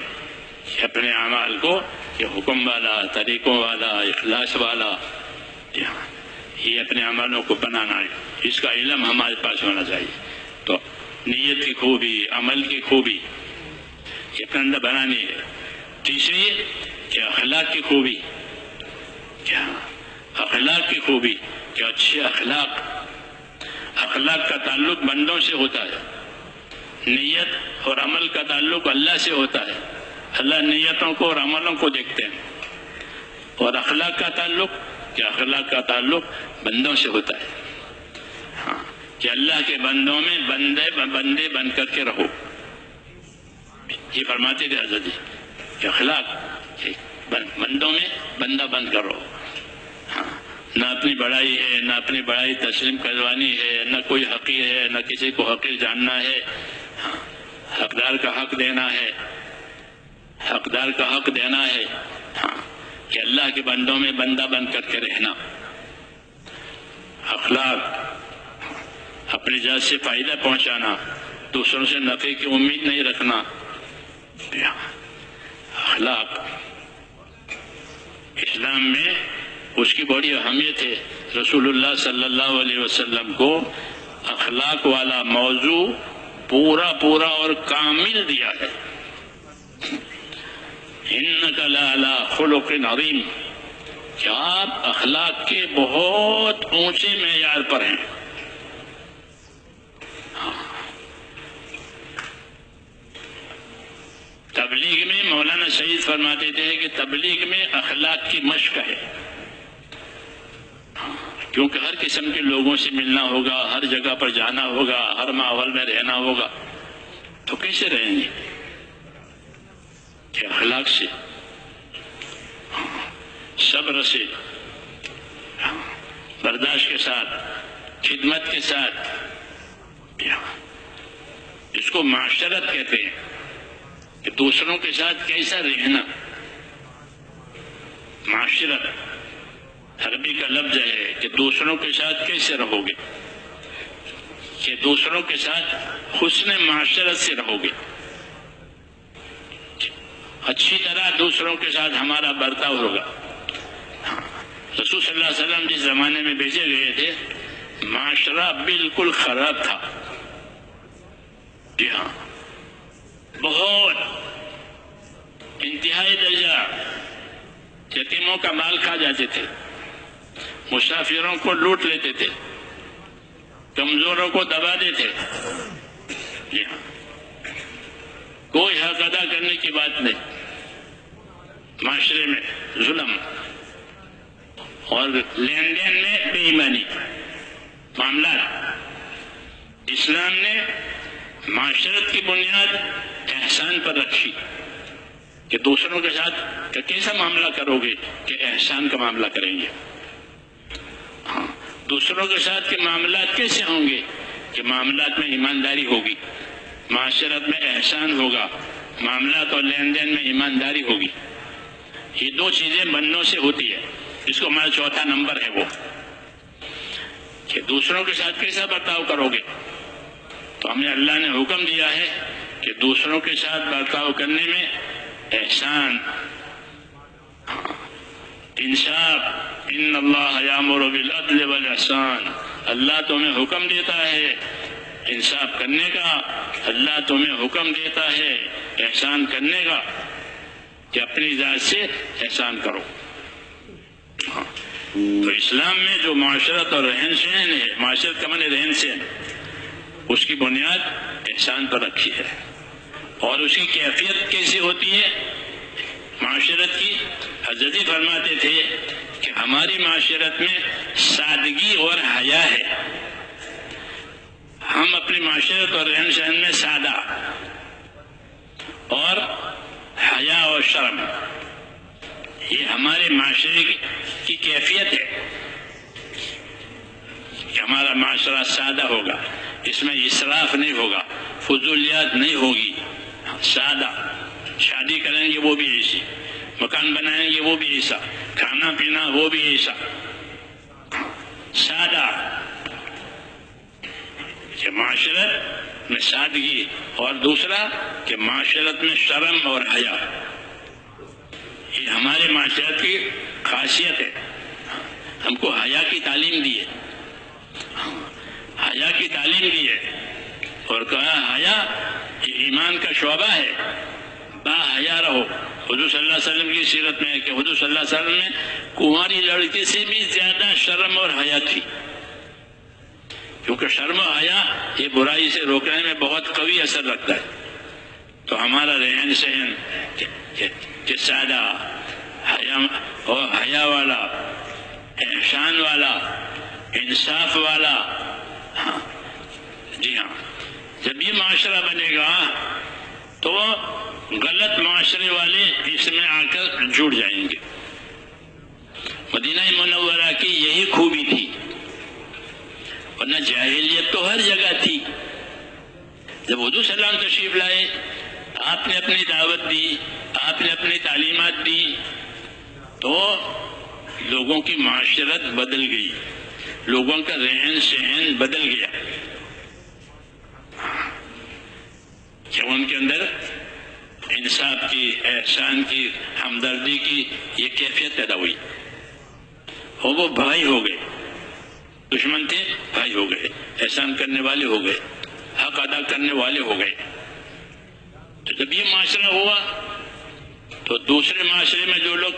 Speaker 1: کہ اپنے اعمال کو یہ حکم والا، طریقوں والا، اخلاص والا، یہ اپنے اعمالوں کو بنانا ہے. اس کا علم ہمارے پاس ہونا چاہیے. تو نیت کی خوبی، عمل کی خوبی یہ اپنے اندر بنانی ہے. تیسری کہ اخلاق کی خوبی، کیا اخلاق کی خوبی، کہ اچھے اخلاق. اخلاق کا تعلق بندوں سے ہوتا ہے، نیت اور عمل کا تعلق اللہ سے ہوتا ہے. اللہ نیتوں کو اور عملوں کو دیکھتے ہیں. اور اخلاق کا تعلق، کہ اخلاق کا تعلق بندوں سے ہوتا ہے. ہاں، کہ اللہ کے بندوں میں بندے بن کر کے رہو. یہ فرماتے تھے حضرت جی کہ اخلاق بندوں میں بندہ بن کر رہو. ہاں، نہ اپنی بڑائی ہے، نہ اپنی بڑائی تسلیم کروانی ہے، نہ کوئی حقیر ہے، نہ کسی کو حقیر جاننا ہے. ہاں، حقدار کا حق دینا ہے، حقدار کا حق دینا ہے. ہاں، کہ اللہ کے بندوں میں بندہ بن کر کے رہنا. اخلاق، اپنی ذات سے فائدہ پہنچانا، دوسروں سے نفع کی امید نہیں رکھنا. اخلاق اسلام میں اس کی بڑی اہمیت ہے. رسول اللہ صلی اللہ علیہ وسلم کو اخلاق والا موضوع پورا اور کامل دیا ہے. انک لعلی خلق عظیم، کہ آپ اخلاق کے بہت اونچے معیار پر ہیں. تبلیغ میں مولانا سعید فرماتے تھے کہ تبلیغ میں اخلاق کی مشق ہے. کیونکہ ہر قسم کے لوگوں سے ملنا ہوگا، ہر جگہ پر جانا ہوگا، ہر ماحول میں رہنا ہوگا. تو کیسے رہیں گے؟ کہ اخلاق سے، صبر سے، برداشت کے ساتھ، خدمت کے ساتھ. اس کو معاشرت کہتے ہیں کہ دوسروں کے ساتھ کیسا رہنا. معاشرت عربی کا لفظ ہے کہ دوسروں کے ساتھ کیسے رہو گے، کہ دوسروں کے ساتھ حسن معاشرت سے رہو گے. اچھی طرح دوسروں کے ساتھ ہمارا برتاؤ ہوگا. رسول صلی اللہ علیہ وسلم جس زمانے میں بھیجے گئے تھے معاشرہ بالکل خراب تھا. جی ہاں، بہت انتہائی درجہ یتیموں کا مال کھا جاتے تھے، مسافروں کو لوٹ لیتے تھے، کمزوروں کو دبا دیتے. جی ہاں، کوئی حق ادا کرنے کی بات نہیں. معاشرے میں ظلم اور لین دین میں بے ایمانی. معاملات اسلام نے معاشرت کی بنیاد احسان پر رکھی کہ دوسروں کے ساتھ کیسا معاملہ کرو گے، کہ احسان کا معاملہ کریں گے. ہاں، دوسروں کے ساتھ کے معاملات کیسے ہوں گے، کہ معاملات میں ایمانداری ہوگی، معاشرت میں احسان ہوگا، معاملات اور لین دین میں ایمانداری ہوگی. یہ دو چیزیں بندوں سے ہوتی ہے. اس کو ہمارا چوتھا نمبر ہے وہ کہ دوسروں کے ساتھ کیسا برتاؤ کرو گے. تو ہمیں اللہ نے حکم دیا ہے کہ دوسروں کے ساتھ برتاؤ کرنے میں احسان، انصاف. ان اللہ یامر بالعدل والاحسان، اللہ تمہیں حکم دیتا ہے انصاف کرنے کا، اللہ تمہیں حکم دیتا ہے احسان کرنے کا، کہ اپنی ذات سے احسان کرو. تو اسلام میں جو معاشرت اور رہن سہن ہے، معاشرت کا معنی رہن سہن، اس کی بنیاد احسان پر رکھی ہے. اور اس کی کیفیت کیسی ہوتی ہے معاشرت کی؟ حضرت فرماتے تھے کہ ہماری معاشرت میں سادگی اور حیا ہے. ہم اپنی معاشرت اور رہن سہن میں سادہ اور حیا اور شرم، یہ ہمارے معاشرے کی کیفیت ہے کہ ہمارا معاشرہ سادہ ہوگا، اس میں اسراف نہیں ہوگا، فضولیات نہیں ہوگی. سادہ، شادی کریں گے وہ بھی ایسی، مکان بنائیں گے وہ بھی ایسا، کھانا پینا وہ بھی ایسا سادہ. کہ معاشرت میں سادگی، اور دوسرا کہ معاشرت میں شرم اور حیا. یہ ہمارے معاشرت کی خاصیت ہے. ہم کو حیا کی تعلیم دی ہے، حیا کی تعلیم دی ہے، اور کہا حیا یہ ایمان کا شعبہ ہے، با حیا رہو. حضور صلی اللہ علیہ وسلم کی سیرت میں ہے کہ حضور صلی اللہ علیہ وسلم میں کنواری لڑکی سے بھی زیادہ شرم اور حیا تھی، کیونکہ شرم و حیا یہ برائی سے روکنے میں بہت قوی اثر رکھتا ہے. تو ہمارا رہن سہن کہ سادہ، حیا والا، احسان والا، انصاف والا. ہاں جی ہاں، جب یہ معاشرہ بنے گا تو غلط معاشرے والے اس میں آ کر جڑ جائیں گے. مدینہ منورہ کی یہی خوبی تھی، ورنہ جاہلیت تو ہر جگہ تھی. جب حضور صلی اللہ علیہ وسلم تشریف لائے، آپ نے اپنی دعوت دی، آپ نے اپنی تعلیمات دی، تو لوگوں کی معاشرت بدل گئی، لوگوں کا رہن سہن بدل گیا، کہ ان کے اندر انصاف کی، احسان کی، ہمدردی کی یہ کیفیت پیدا ہوئی، اور وہ بھائی ہو گئے. دشمن تھے بھائی ہو گئے، احسان کرنے والے ہو گئے، حق ادا کرنے والے ہو گئے. تو جب یہ معاشرہ ہوا تو دوسرے معاشرے میں جو لوگ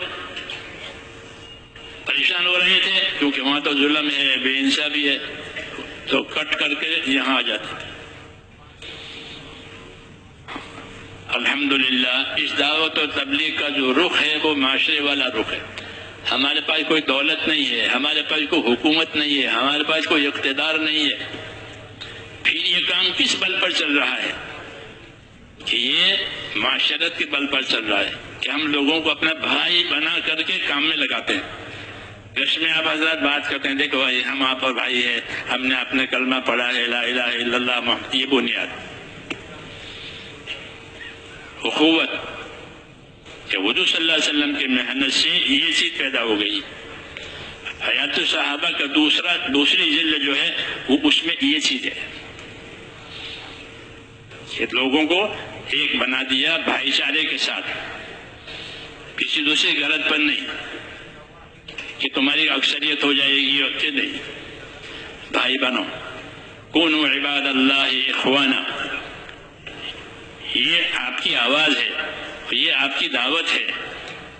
Speaker 1: پریشان ہو رہے تھے، کیونکہ وہاں تو ظلم ہے، بے انصافی ہے، تو کٹ کر کے یہاں آ جاتے تھے. الحمدللہ اس دعوت و تبلیغ کا جو رخ ہے وہ معاشرے والا رخ ہے. ہمارے پاس کوئی دولت نہیں ہے، ہمارے پاس کوئی حکومت نہیں ہے، ہمارے پاس کوئی اقتدار نہیں ہے. پھر یہ کام کس بل پر چل رہا ہے؟ کہ یہ معاشرت کے بل پر چل رہا ہے، کہ ہم لوگوں کو اپنا بھائی بنا کر کے کام میں لگاتے ہیں. گش میں آپ حضرات بات کرتے ہیں، دیکھو بھائی ہم آپ اور بھائی ہیں، ہم نے اپنے کلمہ پڑھا ہے لا الہ الا اللہ محمد. یہ بنیاد اخوت کہ حضور صلی اللہ علیہ وسلم کی محنت سے یہ چیز پیدا ہو گئی. حیات الصحابہ کا دوسری جلد جو ہے وہ اس میں یہ چیز ہے کہ لوگوں کو ایک بنا دیا بھائی چارے کے ساتھ، کسی دوسرے غرض پر نہیں کہ تمہاری اکثریت ہو جائے گی اور کہ نہیں. بھائی بنو، کونوا عباد اللہ اخوانا. یہ آپ کی آواز ہے، یہ آپ کی دعوت ہے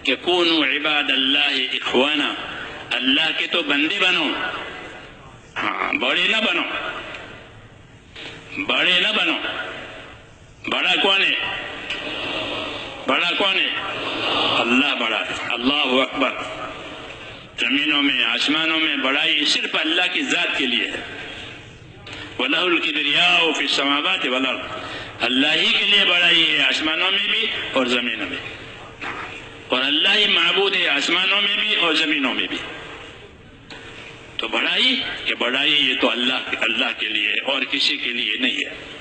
Speaker 1: کہ کونوا عباد اللہ اخوانا. اللہ کے تو بندے بنو، ہاں بڑے نہ بنو، بڑے نہ بنو. بڑا کون ہے؟ بڑا کون ہے؟ اللہ بڑا ہے. اللہ اکبر. زمینوں میں آسمانوں میں بڑائی صرف اللہ کی ذات کے لیے ہے. وَلَهُ الْكِبْرِيَاءُ فِي السَّمَاوَاتِ وَالْأَرْضِ. اللہ ہی کے لیے بڑائی ہے، آسمانوں میں بھی اور زمینوں میں، اور اللہ ہی معبود ہے آسمانوں میں بھی اور زمینوں میں بھی. تو بڑائی کہ بڑائی یہ تو اللہ کے لیے ہے اور کسی کے لیے نہیں ہے.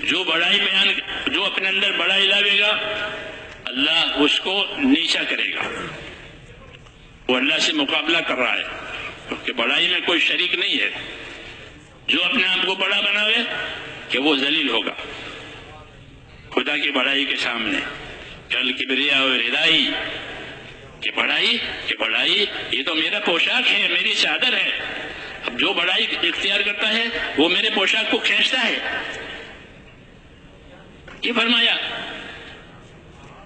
Speaker 1: جو بڑائی جو اپنے اندر بڑائی لاوے گا اللہ اس کو نیچا کرے گا. وہ اللہ سے مقابلہ کر رہا ہے، کیونکہ بڑائی میں کوئی شریک نہیں ہے. جو اپنے آپ کو بڑا بناوے کہ وہ ذلیل ہوگا خدا کی بڑائی کے سامنے. کل کبریا اور ردائی کہ بڑائی یہ تو میرا پوشاک ہے، میری چادر ہے. اب جو بڑائی اختیار کرتا ہے وہ میرے پوشاک کو کھینچتا ہے. یہ فرمایا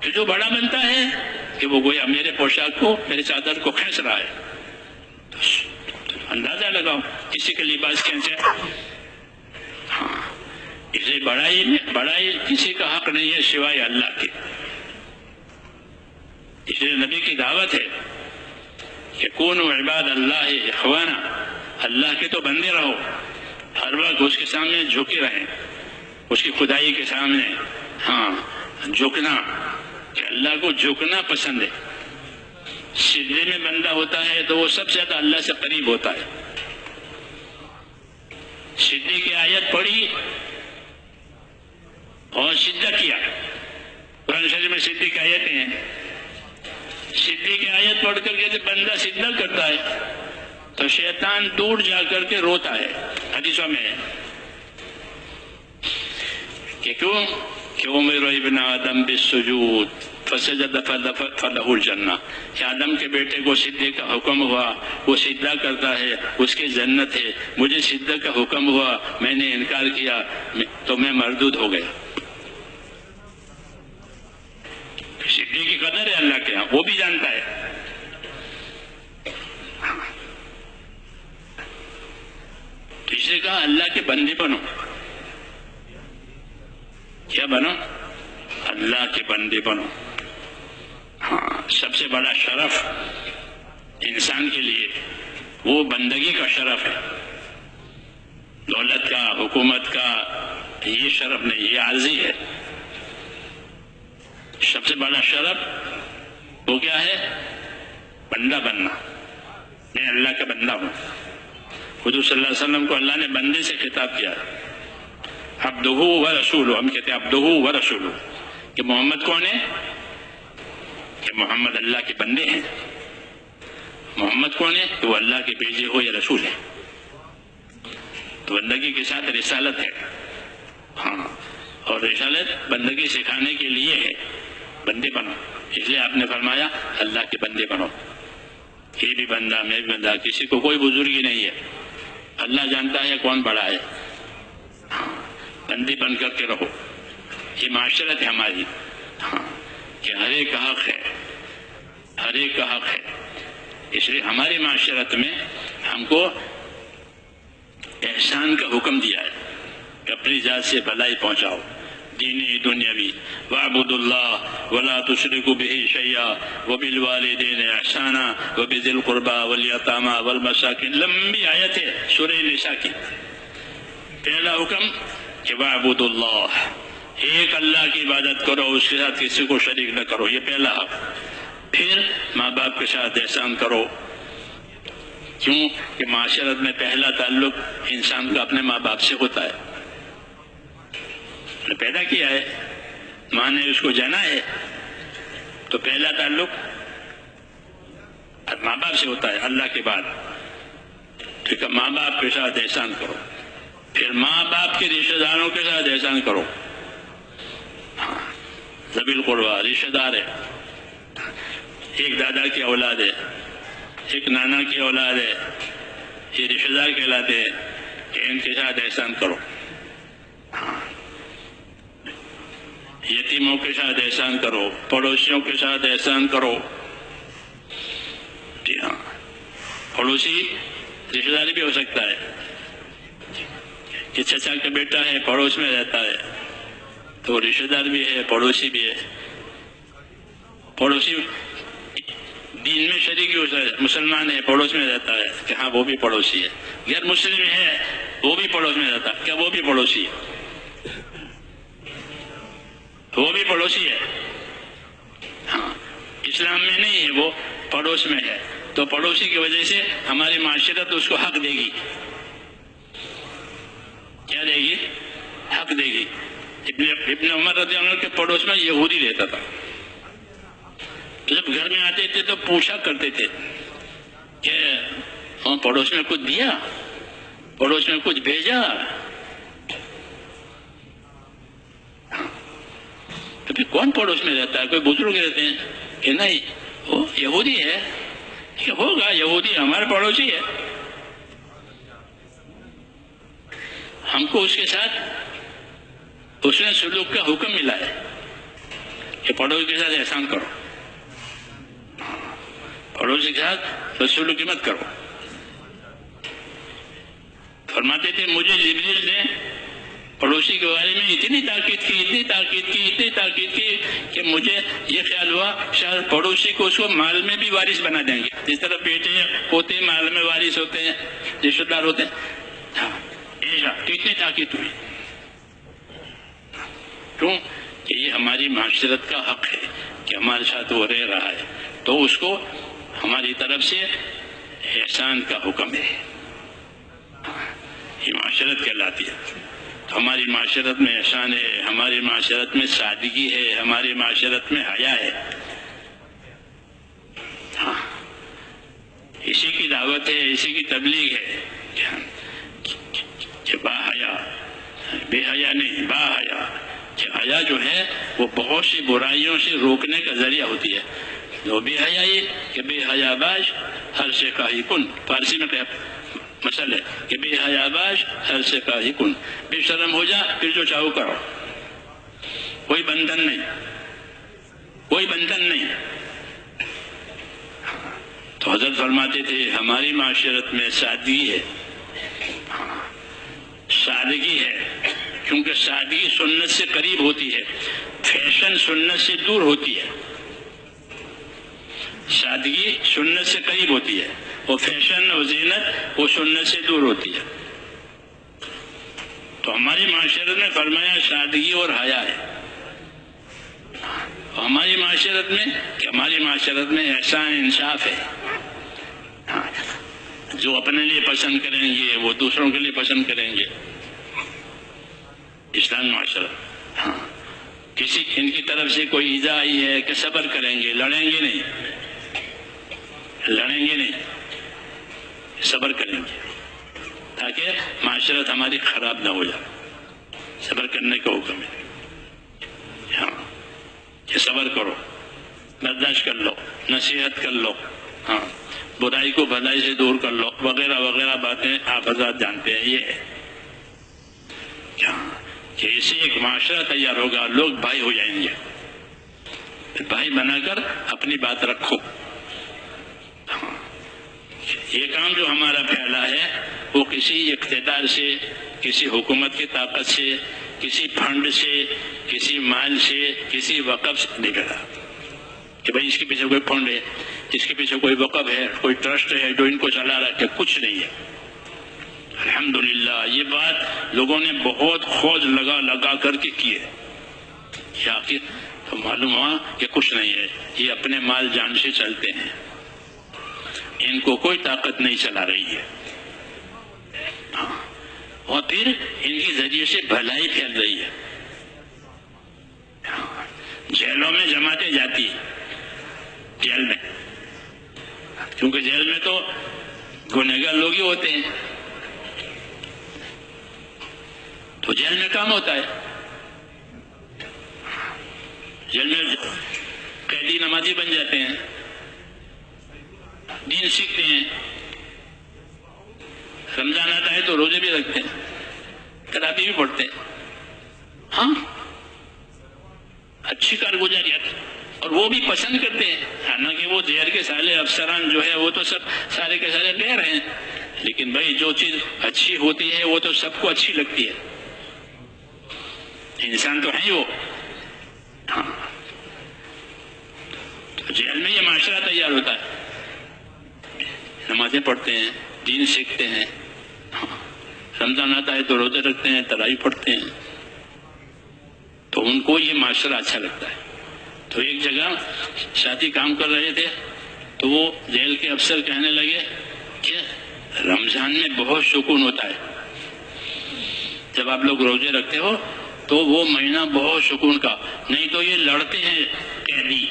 Speaker 1: کہ جو بڑا بنتا ہے کہ وہ گویا میرے پوشاک کو، میرے چادر کو کھینچ رہا ہے. اندازہ لگاؤ کسی کے لباس کھینچے. ہاں اسے بڑائی کسی کا حق نہیں ہے سوائے اللہ کے. اس لیے نبی کی دعوت ہے کہ کونوا عباد اللہ اخوانا. اللہ کے تو بندے رہو، ہر وقت اس کے سامنے جھکے رہیں، اس کی خدائی کے سامنے. ہاں جھکنا کہ اللہ کو جھکنا پسند ہے. سجدے میں بندہ ہوتا ہے تو وہ سب سے زیادہ اللہ سے قریب ہوتا ہے. سجدے کی آیت پڑھی اور سجدہ کیا. قرآن شریف میں سجدے کی آیتیں ہیں. سجدے کی آیت پڑھ کر کے جب بندہ سجدہ کرتا ہے تو شیطان دور جا کر کے روتا ہے. حدیثوں میں کہ کیوں کہ امر ابن آدم بالسجود فسجد فلہ الجنہ، کہ آدم کے بیٹے کو سجدے کا حکم ہوا، وہ سجدہ کرتا ہے، اس کی جنت ہے، مجھے سجدہ کا حکم ہوا، میں نے انکار کیا تو میں مردود ہو گیا۔ سجدے کی قدر ہے اللہ کے ہاں، وہ بھی جانتا ہے۔ تو اس نے کہا اللہ کے بندے بنو۔ کیا بنو؟ اللہ کے بندے بنو۔ ہاں، سب سے بڑا شرف انسان کے لیے وہ بندگی کا شرف ہے، دولت کا، حکومت کا یہ شرف نہیں، یہ عارضی ہے۔ سب سے بڑا شرف وہ کیا ہے؟ بندہ بننا۔ میں اللہ کا بندہ ہوں۔ حضور صلی اللہ علیہ وسلم کو اللہ نے بندے سے خطاب کیا، عبدہ و رسولہ۔ ہم کہتے ہیں عبدہ و رسولہ، کہ محمد کون ہے؟ کہ محمد اللہ کے بندے ہیں۔ محمد کون ہے؟ کہ وہ اللہ کے بھیجے ہوئے رسول ہے۔ تو بندگی کے ساتھ رسالت ہے، ہاں، اور رسالت بندگی سکھانے کے لیے ہے۔ بندے بنو، اس لیے آپ نے فرمایا اللہ کے بندے بنو۔ یہ بھی بندہ، میں بھی بندہ، کسی کو کوئی بزرگی نہیں ہے، اللہ جانتا ہے کون بڑا ہے۔ ہاں، بندے بن کر کے رہو، یہ معاشرت ہے ہماری، ہاں، کہ ہر ایک کا حق ہے، ہر ایک کا حق ہے۔ اس لیے ہماری معاشرت میں ہم کو احسان کا حکم دیا ہے کہ اپنی ذات سے بھلائی پہنچاؤ، دینی دنیاوی، وَاعْبُدُوا اللَّهَ وَلَا تُشْرِكُوا بِهِ شَيْئًا وَبِالْوَالِدَيْنِ إِحْسَانًا وَبِذِي الْقُرْبَى وَالْيَتَامَى وَالْمَسَاكِينِ۔ لمبی آیت ہے سورہ نساء کی۔ پہلا حکم کہ وَاعْبُدُوا اللَّهَ، ایک اللہ کی عبادت کرو، اس کے ساتھ کسی کو شریک نہ کرو، یہ پہلا حق۔ پھر ماں باپ کے ساتھ احسان کرو، کیوں کہ معاشرت میں پہلا تعلق انسان کا اپنے ماں باپ سے ہوتا ہے۔ نے پیدا کیا ہے، ماں نے اس کو جانا ہے، تو پہلا تعلق ماں باپ سے ہوتا ہے اللہ کے بعد۔ ٹھیک ہے، ماں باپ کے ساتھ احسان کرو، پھر ماں باپ کے رشتہ داروں کے ساتھ احسان کرو۔ ہاں، ذوی القربیٰ رشتہ دار ہے، ایک دادا کی اولاد ہے، ایک نانا کی اولاد ہے، یہ رشتہ دار کہلاتے ہیں، کہ ان کے ساتھ احسان کرو۔ یتیموں کے ساتھ احسان کرو، پڑوسیوں کے ساتھ احسان کرو۔ جی ہاں، پڑوسی رشتہ داری بھی ہو سکتا ہے، کہ چچا کا بیٹا ہے، پڑوس میں رہتا ہے، تو رشتہ دار بھی ہے، پڑوسی بھی ہے۔ پڑوسی دین میں شریک ہو سکتا ہے، مسلمان ہے، پڑوس میں رہتا ہے، کہ ہاں وہ بھی پڑوسی ہے۔ غیر مسلم ہے، وہ بھی پڑوس میں رہتا ہے، کیا وہ بھی پڑوسی ہے؟ وہ بھی پڑوسی ہے۔ ہاں، اسلام میں نہیں ہے، وہ پڑوس میں ہے، تو پڑوسی کی وجہ سے ہماری معاشرت اس کو حق دے گی۔ کیا دے گی؟ حق دے گی۔ ابن عمر رضی اللہ عنہ کے پڑوس میں یہودی رہتا تھا، جب گھر میں آتے تھے تو پوچھا کرتے تھے کہ ہاں پڑوس میں کچھ دیا، پڑوس میں کچھ بھیجا؟ تو پھر کون پڑوس میں رہتا ہے؟ کوئی بزرگ رہتے ہیں کہ نہیں وہ یہودی ہے، کہ ہوگا یہودی ہمارے پڑوسی ہے، ہم کو اس کے ساتھ اس نے سلوک کا حکم ملا ہے کہ پڑوسی کے ساتھ احسان کرو، پڑوسی کے ساتھ سلوک مت کرو۔ فرماتے تھے مجھے جبریل نے پڑوسی کے بارے میں اتنی تاکید کی کہ مجھے یہ خیال ہوا شاید پڑوسی کو اس کو مال میں بھی وارث بنا دیں گے، جس طرح بیٹے ہوتے ہیں مال میں وارث ہوتے ہیں، رشتہ دار ہوتے ہیں۔ ہاں، اتنی تاکید ہوئی، کیوں کہ یہ ہماری معاشرت کا حق ہے کہ ہمارے ساتھ وہ رہ رہا ہے، تو اس کو ہماری طرف سے احسان کا حکم ہے۔ یہ معاشرت کہلاتی ہے۔ تو ہماری معاشرت میں احسان ہے، ہماری معاشرت میں سادگی ہے، ہماری معاشرت میں حیا ہے۔ ہاں، اسی کی دعوت ہے، اسی کی تبلیغ ہے کہ با حیا، بے حیا نہیں، با حیا کہ حیا جو ہے وہ بہت سی برائیوں سے روکنے کا ذریعہ ہوتی ہے. جو بے حیائی کہ بے حیا باش ہر سے کاہی کن، فارسی میں مسئلہ ہے کہ بے حیا باش ہر سے کاہی کن، بے شرم ہو جا پھر جو چاہو کرو، کوئی بندھن نہیں، کوئی بندھن نہیں. تو حضرت فرماتے تھے ہماری معاشرت میں سادگی ہے، سادگی ہے، کیونکہ سادگی سنت سے قریب ہوتی ہے، فیشن سنت سے دور ہوتی ہے. سادگی سنت سے قریب ہوتی ہے اور فیشن اور زینت وہ سنت سے دور ہوتی ہے. تو ہماری معاشرت میں فرمایا سادگی اور حیا ہے. ہماری معاشرت میں کہ ہماری معاشرت میں احسان انصاف ہے. جو اپنے لیے پسند کریں گے وہ دوسروں کے لیے پسند کریں گے. اسلامی معاشرت، ہاں، کسی ان کی طرف سے کوئی ایذا آئی ہے کہ صبر کریں گے، لڑیں گے نہیں، لڑیں گے نہیں، صبر کریں گے تاکہ معاشرت ہماری خراب نہ ہو جائے. صبر کرنے کا حکم ہے. ہاں کہ صبر کرو، برداشت کر لو، نصیحت کر لو، ہاں، برائی کو بھلائی سے دور کر لو، وغیرہ وغیرہ باتیں آپ حضرات جانتے ہیں. یہ ہے کہ اسے ایک معاشرہ تیار ہوگا، لوگ بھائی ہو جائیں گے. بھائی بنا کر اپنی بات رکھو. یہ کام جو ہمارا پھیلا ہے وہ کسی اقتدار سے، کسی حکومت کی طاقت سے، کسی فنڈ سے، کسی مال سے، کسی وقف سے نہیں کرا کہ بھائی اس کے پیچھے کوئی فنڈ ہے، اس کے پیچھے کوئی وقف ہے، کوئی ٹرسٹ ہے جو ان کو چلا رہا ہے. کچھ نہیں ہے. الحمدللہ یہ بات لوگوں نے بہت خوض لگا کر کے کی ہے. تو معلوم ہوا کہ کچھ نہیں ہے، یہ اپنے مال جان سے چلتے ہیں، ان کو کوئی طاقت نہیں چلا رہی ہے. اور پھر ان کے ذریعے سے بھلائی پھیل رہی ہے. جیلوں میں جماعتیں جاتی، جیل میں، کیونکہ جیل میں تو گنہگار لوگ ہی ہوتے ہیں، تو جیل میں کام ہوتا ہے. جیل میں قیدی نمازی بن جاتے ہیں، دین سیکھتے ہیں، رمضان آتا ہے تو روزے بھی رکھتے ہیں، تراویح بھی پڑھتے ہیں. ہاں، اچھی کارگزاری ہے اور وہ بھی پسند کرتے ہیں. حالانکہ وہ زہر کے سالے افسران جو ہے وہ تو سب سارے کے سارے غیر ہیں، لیکن بھائی جو چیز اچھی ہوتی ہے وہ تو سب کو اچھی لگتی ہے. انسان تو ہے ہی وہ. ہاں، تو جیل میں یہ معاشرہ تیار ہوتا ہے. نمازیں پڑھتے ہیں، دین سیکھتے ہیں، رمضان آتا ہے تو روزے رکھتے ہیں، تراویح پڑھتے ہیں، تو ان کو یہ معاشرہ اچھا لگتا ہے. تو ایک جگہ ساتھی کام کر رہے تھے تو وہ جیل کے افسر کہنے لگے کہ رمضان میں بہت سکون ہوتا ہے، جب آپ لوگ روزے رکھتے ہو تو وہ مہینہ بہت سکون کا، نہیں تو یہ لڑتے ہیں قیدی،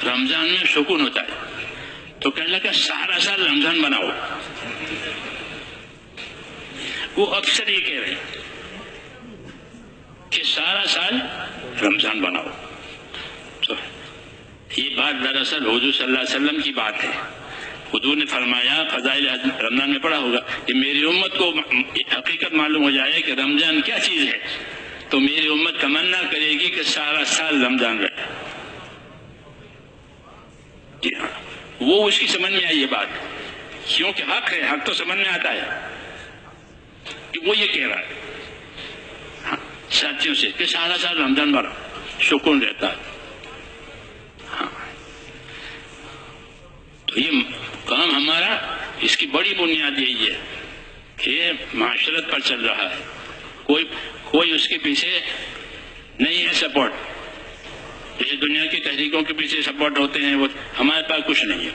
Speaker 1: رمضان میں سکون ہوتا ہے. تو کہنے لگا سارا سال رمضان بناؤ. وہ افسر یہ کہہ رہے کہ سارا سال رمضان بناؤ. تو یہ بات دراصل حضور صلی اللہ علیہ وسلم کی بات ہے. حضور نے فرمایا، فضائل رمضان میں پڑھا ہوگا، کہ میری امت کو حقیقت معلوم ہو جائے کہ رمضان کیا چیز ہے تو میری امت تمنا کرے گی کہ سارا سال رمضان رہے. جی ہاں، وہ اس کی سمجھ میں آئی یہ بات، کیونکہ حق ہے، حق تو سمجھ میں آتا ہے کہ وہ یہ کہہ رہا ہے ساتھیوں سے کہ سارا سال رمضان بھر سکون رہتا ہے. ہاں، تو یہ کام ہمارا، اس کی بڑی بنیاد یہی ہے کہ معاشرت پر چل رہا ہے، کوئی اس کے پیچھے نہیں ہے سپورٹ. جیسے دنیا کی تحریکوں کے پیچھے سپورٹ ہوتے ہیں، وہ ہمارے پاس کچھ نہیں ہے.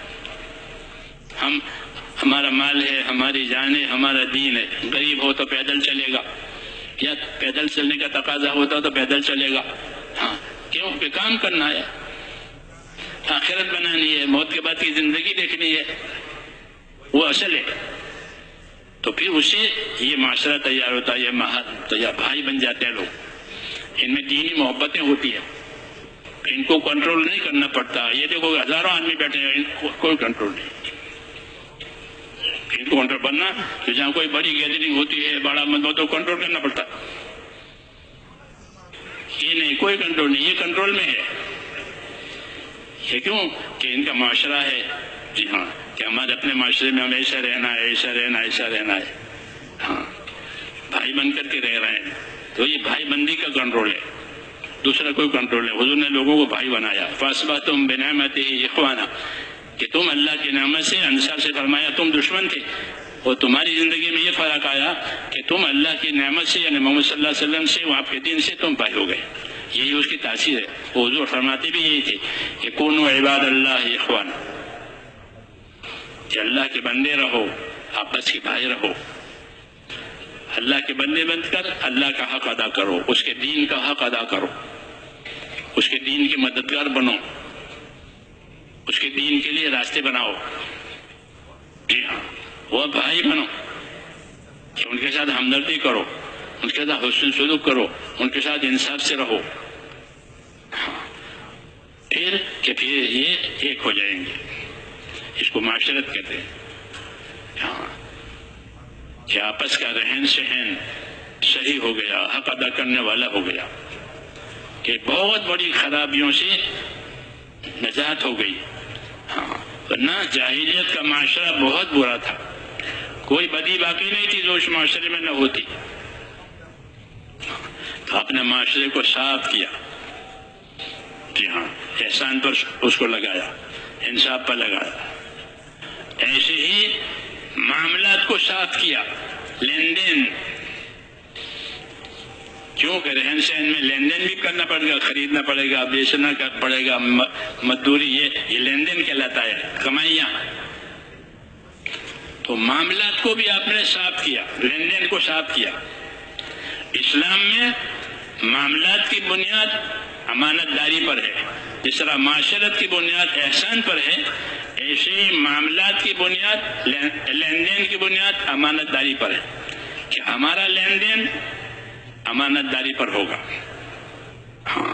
Speaker 1: ہمارا مال ہے، ہماری جان ہے، ہمارا دین ہے. غریب ہو تو پیدل چلے گا، یا پیدل چلنے کا تقاضا ہوتا تو پیدل چلے گا. ہاں، کیوں کہ کام کرنا ہے، آخرت بنانی ہے، موت کے بعد کی زندگی دیکھنی ہے، وہ اصل ہے. تو پھر اس سے یہ معاشرہ تیار ہوتا ہے، یہ بھائی بن جاتے ہیں لوگ. ان میں دینی محبتیں ہوتی ہیں، ان کو کنٹرول نہیں کرنا پڑتا. یہ دیکھو ہزاروں آدمی بیٹھے ہیں، ان کو کوئی کنٹرول نہیں. ان کو کنٹرول کرنا تو جہاں کوئی بڑی گیدرنگ ہوتی ہے، بڑا مطلب تو کنٹرول کرنا پڑتا. یہ نہیں، کوئی کنٹرول نہیں، یہ کنٹرول میں ہے. یہ کیوں کہ ان کا معاشرہ ہے. جی ہاں، کہ ہمارے اپنے معاشرے میں ہم ایسا رہنا ہے، ایسا رہنا ہے، ایسا رہنا ہے. ہاں، بھائی بن کر کے رہ رہے ہیں، تو یہ بھائی بندی کا کنٹرول ہے، دوسرا کوئی کنٹرول نہیں. حضور نے لوگوں کو بھائی بنایا. فَأَصْبَحْتُمْ بِنِعْمَتِهِ إِخْوَانًا، کہ تم اللہ کی نعمت سے، انصار سے فرمایا تم دشمن تھے، اور تمہاری زندگی میں یہ فرق آیا کہ تم اللہ کی نعمت سے یعنی محمد صلی اللہ علیہ وسلم سے، آپ کے دین سے تم بھائی ہو گئے. یہی اس کی تاثیر ہے. حضور فرماتے بھی یہی تھے کہ کونوا عباد اللہ اخوانا، کہ اللہ کے بندے رہو، آپس کے بھائی رہو. اللہ کے بندے بن کر اللہ کا حق ادا کرو، اس کے دین کا حق ادا کرو، اس کے دین کے مددگار بنو، اس کے دین کے لیے راستے بناؤ. جی ہاں، وہ بھائی بنو کہ ان کے ساتھ ہمدردی کرو، ان کے ساتھ حسن سلوک کرو، ان کے ساتھ انصاف سے رہو. پھر یہ ایک ہو جائیں گے. اس کو معاشرت کہتے ہیں. ہاں، کہ آپس کا رہن سہن صحیح ہو گیا، حق ادا کرنے والا ہو گیا، کہ بہت بڑی خرابیوں سے نجات ہو گئی. ہاں، ورنہ جاہلیت کا معاشرہ بہت برا تھا، کوئی بدی باقی نہیں تھی جو اس معاشرے میں نہ ہوتی. تو اپنے معاشرے کو صاف کیا. جی ہاں، احسان پر اس کو لگایا، انصاف پر لگایا. ایسے ہی معاملات کو صاف کیا، لین دین. کیوں کہ رہن سہن میں لین دین بھی کرنا پڑے گا، خریدنا پڑے گا، بیچنا پڑے گا، مزدوری، یہ لین دین کہلاتا ہے، کمائیاں. تو معاملات کو بھی آپ نے صاف کیا، لین دین کو صاف کیا. اسلام میں معاملات کی بنیاد امانت داری پر ہے. جس طرح معاشرت کی بنیاد احسان پر ہے، ایسے ہی معاملات کی بنیاد، لین دین کی بنیاد امانت داری پر ہے، کہ ہمارا لین دین امانت داری پر ہوگا. ہاں،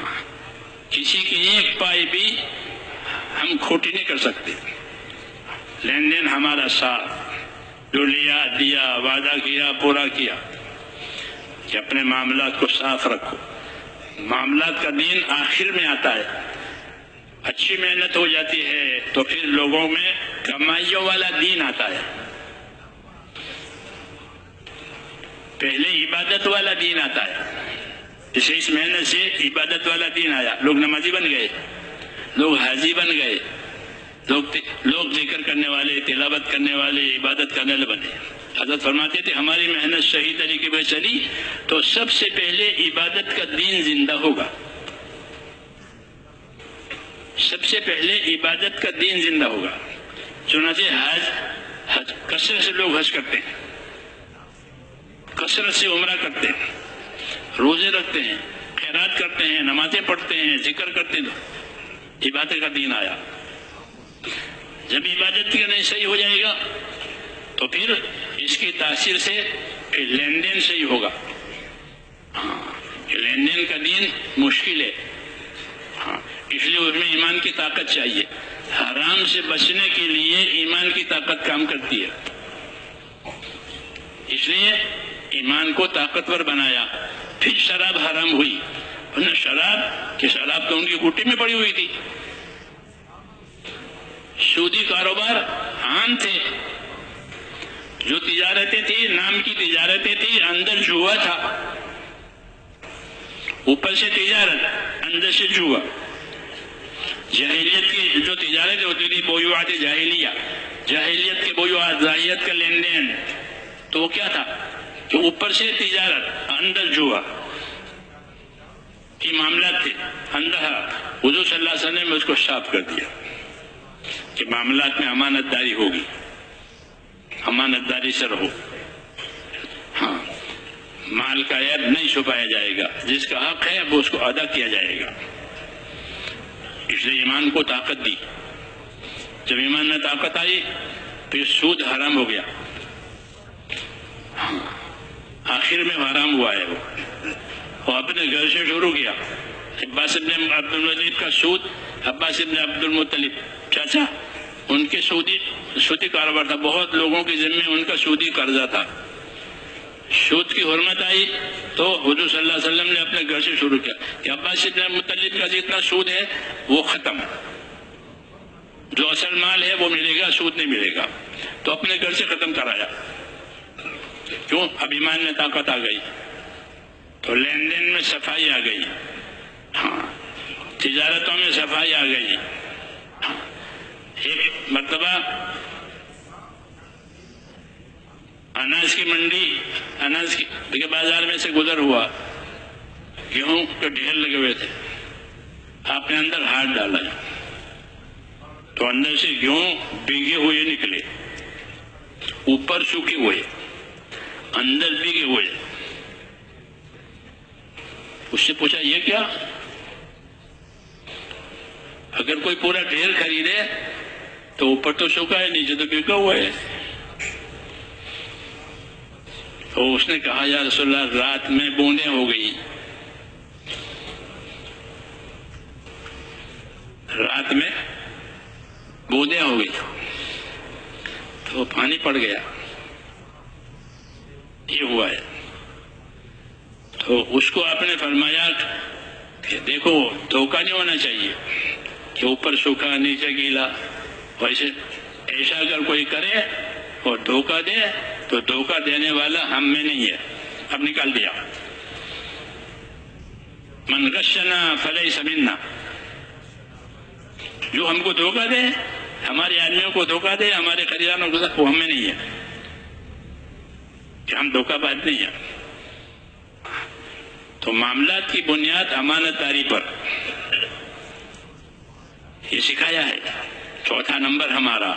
Speaker 1: کسی کی ایک پائی بھی ہم کھوٹی نہیں کر سکتے. لین دین ہمارا صاف، جو لیا دیا، وعدہ کیا پورا کیا. کہ اپنے معاملات کو صاف رکھو. معاملات کا دین آخر میں آتا ہے. اچھی محنت ہو جاتی ہے تو پھر لوگوں میں کمائیوں والا دین آتا ہے. پہلے عبادت والا دین آتا ہے. جسے اس محنت سے عبادت والا دین آیا، لوگ نمازی بن گئے، لوگ حاجی بن گئے، لوگ ذکر کرنے والے، تلاوت کرنے والے، عبادت کرنے والے بنے. حضرت فرماتے تھے ہماری محنت صحیح طریقے پر چلی تو سب سے پہلے عبادت کا دین زندہ ہوگا. سب سے پہلے عبادت کا دین زندہ ہوگا. چنانچہ حج کثرت سے لوگ حج کرتے ہیں، کثرت سے عمرہ کرتے ہیں، روزے رکھتے ہیں، خیرات کرتے ہیں، نمازیں پڑھتے ہیں، ذکر کرتے ہیں. عبادت کا دین آیا. جب عبادت کی نہیں صحیح ہو جائے گا تو پھر اس کی تاثیر سے پھر لین دین صحیح ہوگا. ہاں، لین دین کا دین مشکل ہے. ہاں، اس لیے اس میں ایمان کی طاقت چاہیے. حرام سے بچنے کے لیے ایمان کی طاقت کام کرتی ہے. اس لیے ایمان کو طاقتور بنایا. پھر شراب حرام ہوئی، ورنہ شراب تو ان کی گھٹی میں پڑی ہوئی تھی. سودی کاروبار عام تھے. جو تجارتیں تھی نام کی تجارتیں تھی، اندر جوا تھا. اوپر سے تجارت، اندر سے جوا. جاہلیت کی جو تجارتیں ہوتی تھی، بیوعات جاہلیہ، جاہلیت کے بیوعات، جاہلیت کا لین دین، تو وہ کیا تھا کہ اوپر سے تجارت، اندر جوا کی معاملات تھے. اندر حضور صلی اللہ علیہ وسلم نے اس کو صاف کر دیا کہ معاملات میں امانت داری ہوگی، امانت داری سے رہو. ہاں، مال کا عیب نہیں چھپایا جائے گا، جس کا حق ہے وہ اس کو ادا کیا جائے گا. اس لیے ایمان کو طاقت دی. جب ایمان میں طاقت آئی پھر سود حرام ہو گیا. آخر میں حرام ہوا ہے وہ. اور اپنے گھر سے شروع کیا. عباس ابن عبد المطلب کا سود، عباس ابن عبد المطلب چاچا، ان کے سودی کاروبار تھا، بہت لوگوں کے ذمے ان کا سودی قرضہ تھا. سود کی حرمت آئی تو حضور صلی اللہ علیہ وسلم نے اپنے گھر سے شروع کیا کہ عباس ابن مطلب کا جتنا سود ہے وہ ختم، جو اصل مال ہے وہ ملے گا، سود نہیں ملے گا. تو اپنے گھر سے ختم کرایا. کیوں؟ اب ایمان میں طاقت آ گئی تو لین دین میں صفائی آ گئی، ہاں تجارتوں میں صفائی آ گئی. ایک مرتبہ اناج کی منڈی، اناج کے بازار میں سے گزر ہوا، گیہوں کے ڈھیر لگے ہوئے تھے. آپ نے اندر ہاتھ ڈالا تو اندر سے گیہوں بھیگے ہوئے نکلے، اوپر سوکھے ہوئے، اندر بھیگے ہوئے. اس سے پوچھا یہ کیا؟ اگر کوئی پورا ڈھیر خریدے تو اوپر تو سوکھا ہے، نیچے تو بھیگا ہوا ہے. تو اس نے کہا یا رسول اللہ رات میں بوندیں ہو گئی، رات میں بوندیں ہو گئی تو پانی پڑ گیا، یہ ہوا ہے. تو اس کو آپ نے فرمایا کہ دیکھو دھوکہ نہیں ہونا چاہیے کہ اوپر سوکھا نیچے گیلا. ویسے ایسا اگر کوئی کرے اور دھوکہ دے تو دھوکہ دینے والا ہم میں نہیں ہے. اب نکال دیا، من غشنا فلیس منا. جو ہم کو دھوکہ دے، ہمارے آدمیوں کو دھوکہ دے، ہمارے خریداروں کو، وہ ہم میں نہیں ہے، کہ ہم دھوکہ باز نہیں ہیں. تو معاملات کی بنیاد امانت داری پر یہ سکھایا ہے. چوتھا نمبر ہمارا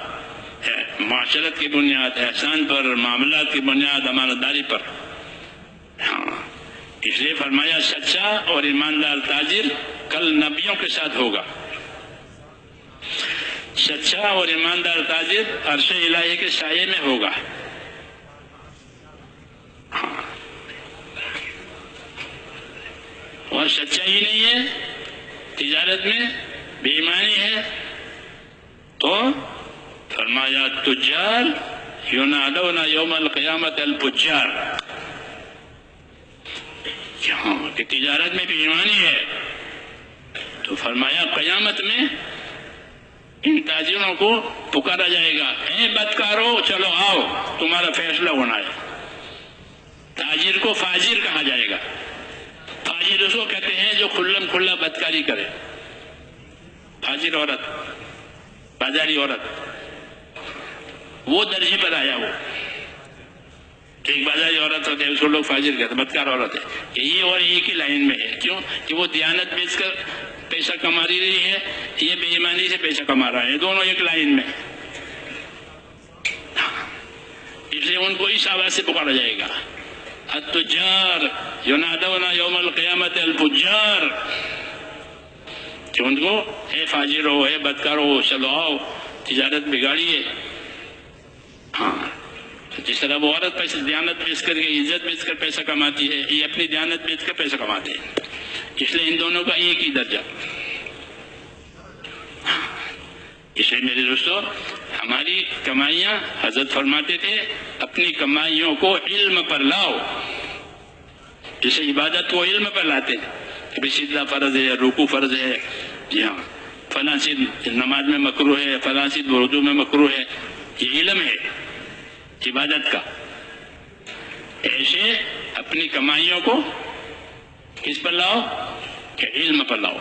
Speaker 1: ہے معاشرت کی بنیاد احسان پر، معاملات کی بنیاد امانت داری پر. ہاں اس لیے فرمایا سچا اور ایماندار تاجر کل نبیوں کے ساتھ ہوگا. سچا اور ایماندار تاجر عرش الہی کے سائے میں ہوگا. ہاں اور سچائی نہیں ہے تجارت میں، بے ایمانی ہے، تو فرمایا تجار ینادون یوم القیامت الفجار. کہ تجارت میں بے ایمانی ہے تو فرمایا قیامت میں ان تاجروں کو پکارا جائے گا، اے بدکارو چلو آؤ تمہارا فیصلہ ہونا ہے. تاجر کو فاجر کہا جائے گا. فاجر اس کو کہتے ہیں جو کھلم کھلا بدکاری کرے. فاجر عورت، بازاری عورت، وہ درجے پر آیا وہ کہ ایک بازاری عورت ہوتے ہیں اس کو لوگ فاجر کہتے ہیں، بدکار عورت ہے. کہ یہ اور ایک ہی لائن میں ہے. کیوں؟ کہ وہ دیانت بیچ کر پیسہ کما رہی ہے، یہ بے ایمانی سے پیسہ کما رہا ہے، دونوں ایک لائن میں. اس لیے ان کو اس آواز سے پکارا جائے گا التجار ینادون یوم القیامت الفجار. کہ ان کو اے فاجر ہو، اے بدکار ہو، چلو آؤ تجارت بگاڑیے. ہاں جس طرح وہ عورت پیسے دیانت بیچ کر کے، عزت بیچ کر پیسہ کماتی ہے، یہ اپنی دیانت بیچ کر پیسہ کماتے ہیں. اس لیے ان دونوں کا ایک ہی درجہ. اس لیے میرے دوستو ہماری کمائیاں، حضرت فرماتے تھے اپنی کمائیوں کو علم پر لاؤ. جیسے عبادت کو علم پر لاتے ہیں کہ سجدہ فرض ہے، رکوع فرض ہے، جی ہاں فلاں چیز نماز میں مکروہ ہے، فلاں چیز وضو میں مکروہ ہے، یہ علم ہے عبادت کا. ایسے اپنی کمائیوں کو کس پر لاؤ؟ کہ علم پر لاؤ.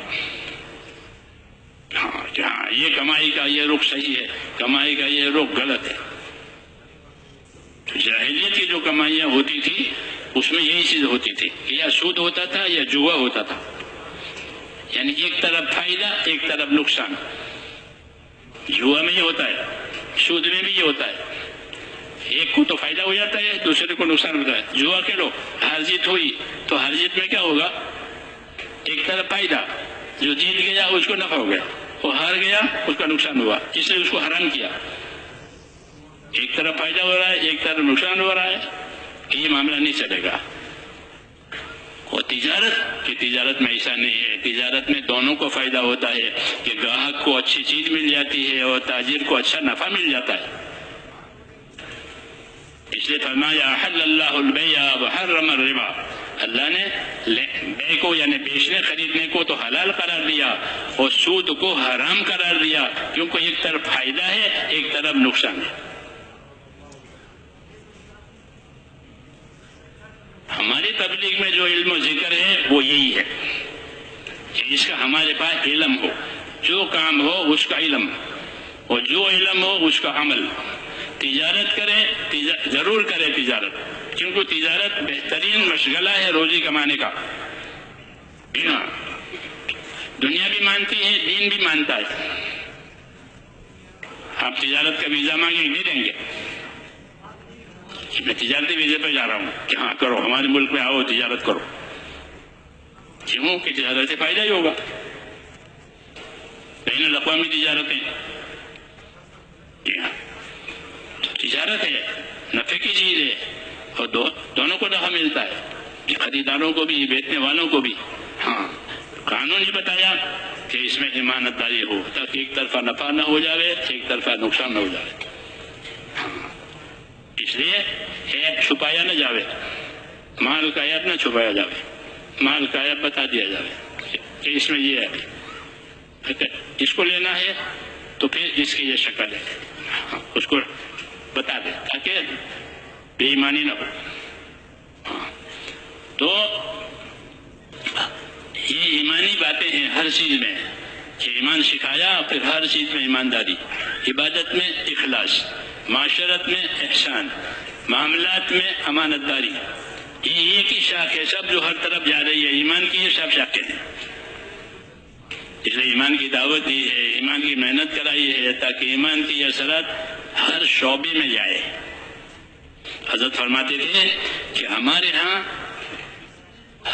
Speaker 1: ہاں یہ کمائی کا یہ رخ صحیح ہے، کمائی کا یہ رخ غلط ہے. تو جاہلیت کی جو کمائیاں ہوتی تھی اس میں یہی چیز ہوتی تھی کہ یا سود ہوتا تھا یا جوا ہوتا تھا. یعنی ایک طرف فائدہ ایک طرف نقصان. جوا میں یہ ہوتا ہے، سود میں بھی یہ ہوتا ہے. ایک کو تو فائدہ ہو جاتا ہے، دوسرے کو نقصان ہوتا ہے. جوا کھیلو، ہار جیت ہوئی تو ہار جیت میں کیا ہوگا؟ ایک طرف فائدہ، جو جیت گیا اس کو نفع ہو گیا، وہ ہار گیا اس کا نقصان ہوا، اس لیے اس کو حرام کیا. ایک طرف فائدہ ہو رہا ہے ایک طرف نقصان ہو رہا ہے، یہ معاملہ نہیں چلے گا. وہ تجارت تجارت میں ایسا نہیں ہے. تجارت میں دونوں کو فائدہ ہوتا ہے کہ گاہک کو اچھی چیز مل جاتی ہے اور تاجر کو اچھا نفع مل جاتا ہے. اس لیے فرمایا احل اللہ البیع وحرم الربا. اللہ نے بے کو یعنی بیچنے خریدنے کو تو حلال قرار دیا اور سود کو حرام قرار دیا، کیونکہ ایک طرف فائدہ ہے ایک طرف نقصان ہے. ہماری تبلیغ میں جو علم و ذکر ہے وہ یہی ہے کہ اس کا ہمارے پاس علم ہو، جو کام ہو اس کا علم، اور جو علم ہو اس کا عمل. تجارت کرے ضرور کرے تجارت، کیونکہ تجارت بہترین مشغلہ ہے روزی کمانے کا. دنیا بھی مانتی ہے، دین بھی مانتا ہے. آپ تجارت کا ویزا مانگیں نہیں دیں گے. میں تجارتی ویزے پہ جا رہا ہوں کہ ہاں کرو، ہمارے ملک میں آؤ تجارت کرو. کیوں کہ تجارت سے فائدہ ہی ہوگا. بین الاقوامی تجارتیں، جی ہاں تجارت ہے، نفع کی چیز ہے، اور دونوں کو نفع ملتا ہے، خریداروں کو بھی بیچنے والوں کو بھی. ہاں قانون ہی بتایا کہ اس میں ضمانت داری ہو تاکہ ایک طرفہ نفع نہ ہو جاوے ایک طرفہ نقصان نہ ہو جاوے. اس لیے عیب چھپایا نہ جاوے، مال کا عیب نہ چھپایا جاوے، مال کا عیب بتا دیا جاوے کہ اس میں یہ ہے، اس کو لینا ہے تو پھر اس کی یہ شکل ہے، اس کو بتا دے تاکہ بے ایمانی نہ ہو. تو یہ ایمانی باتیں ہیں ہر چیز میں کہ ایمان سکھایا، پھر ہر چیز میں ایمانداری، عبادت میں اخلاص، معاشرت میں احسان، معاملات میں امانت داری. یہ ایک ہی شاخ ہے سب جو ہر طرف جا رہی ہے. ایمان کی یہ سب شاخیں ہیں. اس لیے ایمان کی دعوت دی ہے، ایمان کی محنت کرائی ہے تاکہ ایمان کی اثرات ہر شعبے میں جائے. حضرت فرماتے تھے کہ ہمارے ہاں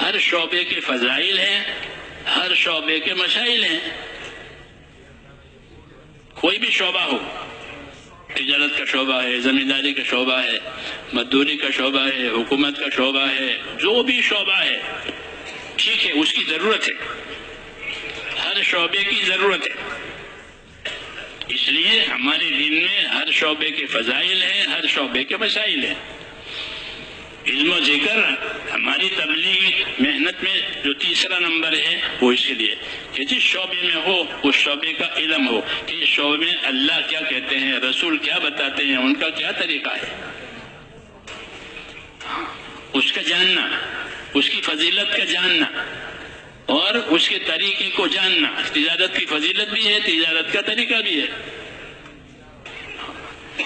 Speaker 1: ہر شعبے کے فضائل ہیں، ہر شعبے کے مسائل ہیں. کوئی بھی شعبہ ہو، تجارت کا شعبہ ہے، زمینداری کا شعبہ ہے، مزدوری کا شعبہ ہے، حکومت کا شعبہ ہے، جو بھی شعبہ ہے ٹھیک ہے، اس کی ضرورت ہے، ہر شعبے کی ضرورت ہے. اس لیے ہمارے دین میں ہر شعبے کے فضائل ہیں، ہر شعبے کے مسائل ہیں. علم و ذکر ہماری تبلیغی محنت میں جو تیسرا نمبر ہے وہ اس کے لیے کہ جس شعبے میں ہو اس شعبے کا علم ہو کہ اس شعبے میں اللہ کیا کہتے ہیں، رسول کیا بتاتے ہیں، ان کا کیا طریقہ ہے، اس کا جاننا، اس کی فضیلت کا جاننا اور اس کے طریقے کو جاننا. تجارت کی فضیلت بھی ہے، تجارت کا طریقہ بھی ہے.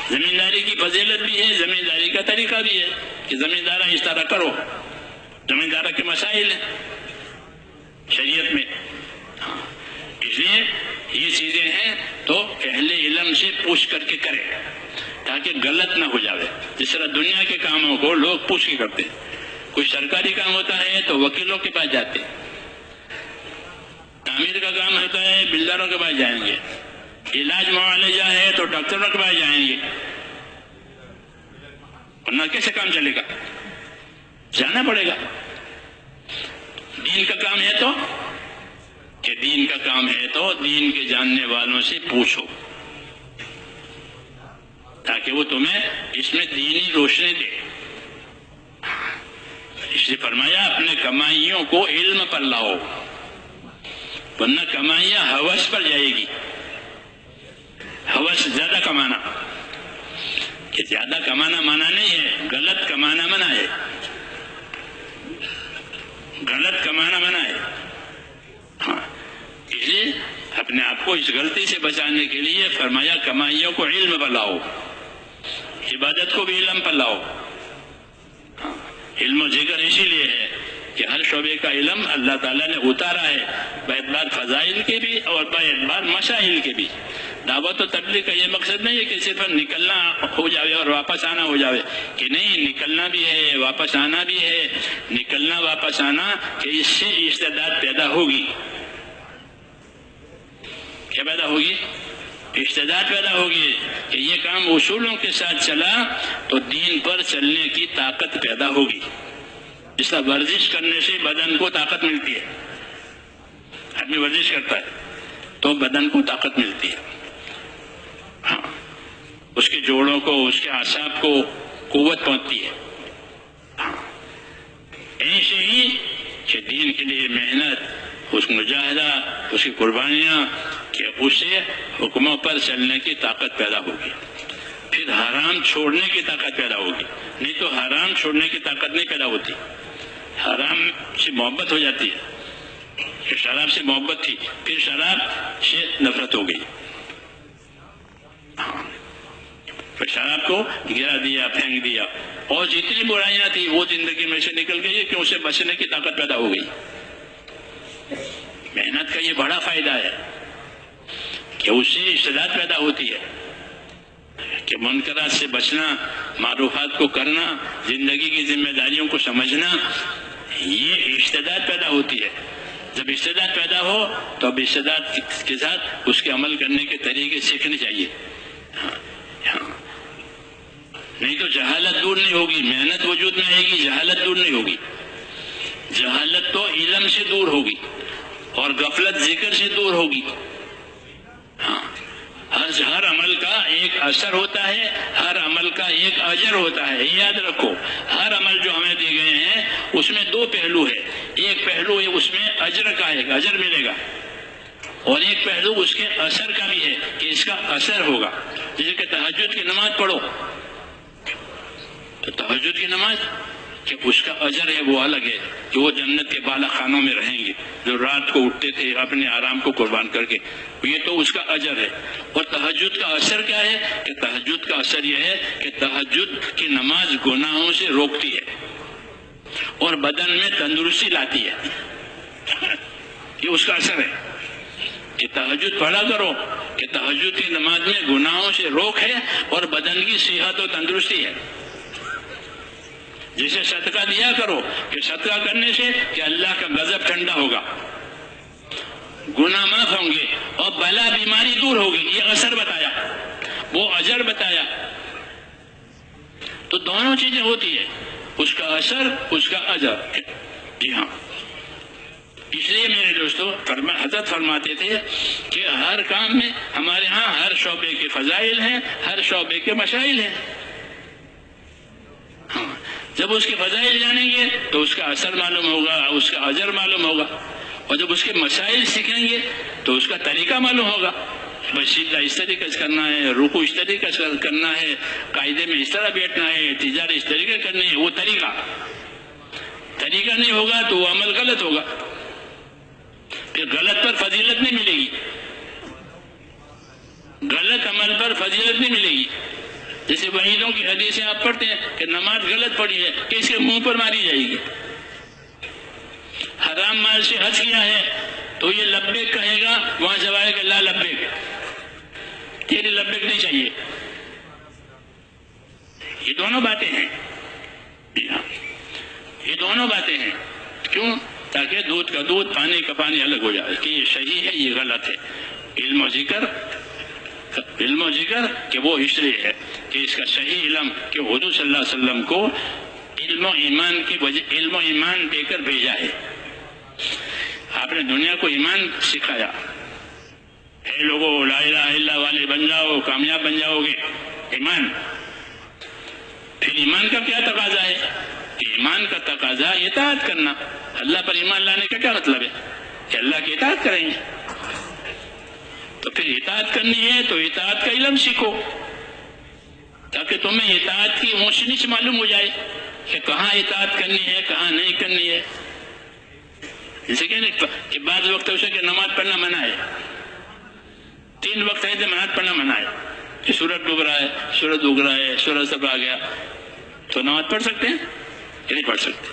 Speaker 1: زمینداری کی فضیلت بھی ہے، زمینداری کا طریقہ بھی ہے کہ زمیندارہ اس طرح کرو. زمیندارہ کے مسائل ہیں شریعت میں. اس لیے یہ چیزیں ہیں تو اہل علم سے پوچھ کر کے کرے تاکہ غلط نہ ہو جاوے. جس طرح دنیا کے کاموں کو لوگ پوچھ کے کرتے ہیں. کوئی سرکاری کام ہوتا ہے تو وکیلوں کے پاس جاتے ہیں، تعمیر کا کام ہوتا ہے بلڈروں کے پاس جائیں گے، علاج معالجہ ہے تو ڈاکٹروں کے پاس جائیں گے، ورنہ کیسے کام چلے گا؟ جانا پڑے گا. دین کا کام ہے تو کہ دین کا کام ہے تو دین کے جاننے والوں سے پوچھو تاکہ وہ تمہیں اس میں دینی روشنی دے. اس لیے فرمایا اپنے کمائیوں کو علم پر لاؤ، ورنہ کمائیاں ہوس پر جائے گی. ہوس زیادہ کمانا، کہ زیادہ کمانا منع نہیں ہے، غلط کمانا منع ہے، غلط کمانا منع ہے. ہاں اس لیے اپنے آپ کو اس غلطی سے بچانے کے لیے فرمایا کمائیوں کو علم پر لاؤ، عبادت کو بھی علم پر لاؤ. علم و ذکر اسی لیے ہے کہ ہر شعبے کا علم اللہ تعالیٰ نے اتارا ہے، باعتبار فضائل کے بھی اور باعتبار مسائل کے بھی. دعوت و تبلیغ کا یہ مقصد نہیں ہے کہ صرف نکلنا ہو جاوے اور واپس آنا ہو جاوے، کہ نہیں، نکلنا بھی ہے واپس آنا بھی ہے. نکلنا واپس آنا کہ اس سے استعداد پیدا ہوگی. کیا پیدا ہوگی؟ استعداد پیدا ہوگی کہ یہ کام اصولوں کے ساتھ چلا تو دین پر چلنے کی طاقت پیدا ہوگی. اس طرح ورزش کرنے سے بدن کو طاقت ملتی ہے. آدمی ورزش کرتا ہے تو بدن کو طاقت ملتی ہے. ہاں، اس کے جوڑوں کو، اس کے اعصاب کو قوت پہنچتی ہے. ہاں، ایسے ہی کہ دین کے لیے محنت، اس مجاہدہ، اس کی قربانیاں، کہ اس سے حکموں پر چلنے کی طاقت پیدا ہوگی. پھر حرام چھوڑنے کی طاقت پیدا ہوگی. نہیں تو حرام چھوڑنے کی طاقت نہیں پیدا ہوتی. حرام سے محبت ہو جاتی ہے. کہ شراب سے محبت تھی، پھر شراب سے نفرت ہو گئی. پھر شراب کو گرا دیا، پھینک دیا، اور جتنی برائیاں تھی وہ زندگی میں سے نکل گئی کہ اسے بچنے کی طاقت پیدا ہو گئی. محنت کا یہ بڑا فائدہ ہے کہ اس سے استعداد پیدا ہوتی ہے کہ منکرات سے بچنا، معروفات کو کرنا، زندگی کی ذمہ داریوں کو سمجھنا، یہ استعداد پیدا ہوتی ہے. جب استعداد پیدا ہو تو اب استعداد کے ساتھ اس کے عمل کرنے کے طریقے سیکھنے چاہیے. نہیں تو جہالت دور نہیں ہوگی. محنت وجود میں آئے گی، جہالت دور نہیں ہوگی. جہالت تو علم سے دور ہوگی اور غفلت ذکر سے دور ہوگی. ہاں، ہر عمل کا ایک اثر ہوتا ہے، ہر عمل کا ایک اجر ہوتا ہے. یہ یاد رکھو، ہر عمل جو ہمیں دیے گئے ہیں اس میں دو پہلو ہے. ایک پہلو ہے اس میں اجر کا ہے، اجر ملے گا، اور ایک پہلو اس کے اثر کا بھی ہے کہ اس کا اثر ہوگا. جیسے کہ تہجد کی نماز پڑھو تو تہجد کی نماز کہ اس کا اجر ہے وہ الگ ہے کہ وہ جنت کے بالا خانوں میں رہیں گے جو رات کو اٹھتے تھے اپنے آرام کو قربان کر کے. یہ تو اس کا اجر ہے. اور تہجد کا اثر کیا ہے کہ تہجد کا اثر یہ ہے کہ تہجد کی نماز گناہوں سے روکتی ہے اور بدن میں تندرستی لاتی ہے. یہ اس کا اثر ہے کہ تہجد پڑھا کرو کہ تہجد کی نماز میں گناہوں سے روک ہے اور بدن کی صحت و تندرستی ہے. جسے صدقہ دیا کرو کہ صدقہ کرنے سے کہ اللہ کا غضب ٹھنڈا ہوگا، گناہ معاف ہوں گے اور بلا بیماری دور ہوگی. یہ اثر بتایا، وہ اجر بتایا. تو دونوں چیزیں ہوتی ہے، اس کا اثر، اس کا اجر. جی ہاں، اس لیے میرے دوستو حضرت فرماتے تھے کہ ہر کام میں ہمارے ہاں ہر شعبے کے فضائل ہیں، ہر شعبے کے مشائل ہیں. ہاں، جب اس کے فضائل جانیں گے تو اس کا اثر معلوم ہوگا، اس کا اجر معلوم ہوگا. اور جب اس کے مسائل سیکھیں گے تو اس کا طریقہ معلوم ہوگا. بس سیدھا اس طریقے سے کرنا ہے، رکوع اس طریقے سے کرنا ہے، قاعدے میں اس طرح بیٹھنا ہے، تجارت اس طریقے کرنی ہے. وہ طریقہ نہیں ہوگا تو وہ عمل غلط ہوگا. پھر غلط پر فضیلت نہیں ملے گی، غلط عمل پر فضیلت نہیں ملے گی. جیسے وحیدوں کی حدیثیں آپ پڑھتے ہیں کہ نماز غلط پڑھی ہے کہ اس کے منہ پر ماری جائے گی. حرام مال سے حج کیا ہے تو یہ لبیک کہے گا، وہاں جواب کہ لا لبیک، تیری لبیک نہیں چاہیے. یہ دونوں باتیں ہیں. یہ دونوں باتیں ہیں. کیوں؟ تاکہ دودھ کا دودھ، پانی کا پانی الگ ہو جائے کہ یہ صحیح ہے، یہ غلط ہے. علم و ذکر کہ وہ اس لیے ہے کہ اس کا صحیح علم کہ حضور صلی اللہ علیہ وسلم کو علم و ایمان کی وجہ، علم و ایمان دے کر بھیجا ہے. آپ نے دنیا کو ایمان سکھایا. اے لوگوں، لا الہ الا اللہ والے بن جاؤ، کامیاب بن جاؤ گے. ایمان. پھر ایمان کا کیا تقاضا ہے؟ ایمان کا تقاضا اطاعت کرنا. اللہ پر ایمان لانے کا کیا مطلب ہے؟ کہ اللہ کی اطاعت کریں گے. تو پھر اطاعت کرنی ہے تو اطاعت کا علم سیکھو تاکہ تمہیں اطاعت کی اونچ نیچ معلوم ہو جائے کہ کہاں اطاعت کرنی ہے، کہاں نہیں کرنی ہے. جیسے کہ بعض وقت اسے کہ نماز پڑھنا منع ہے، 3 وقت ہے تو نماز پڑھنا منع ہے کہ سورج ڈوب رہا ہے، سورج اگ رہا ہے، سورج سب آ گیا، تو نماز پڑھ سکتے ہیں کہ نہیں پڑھ سکتے؟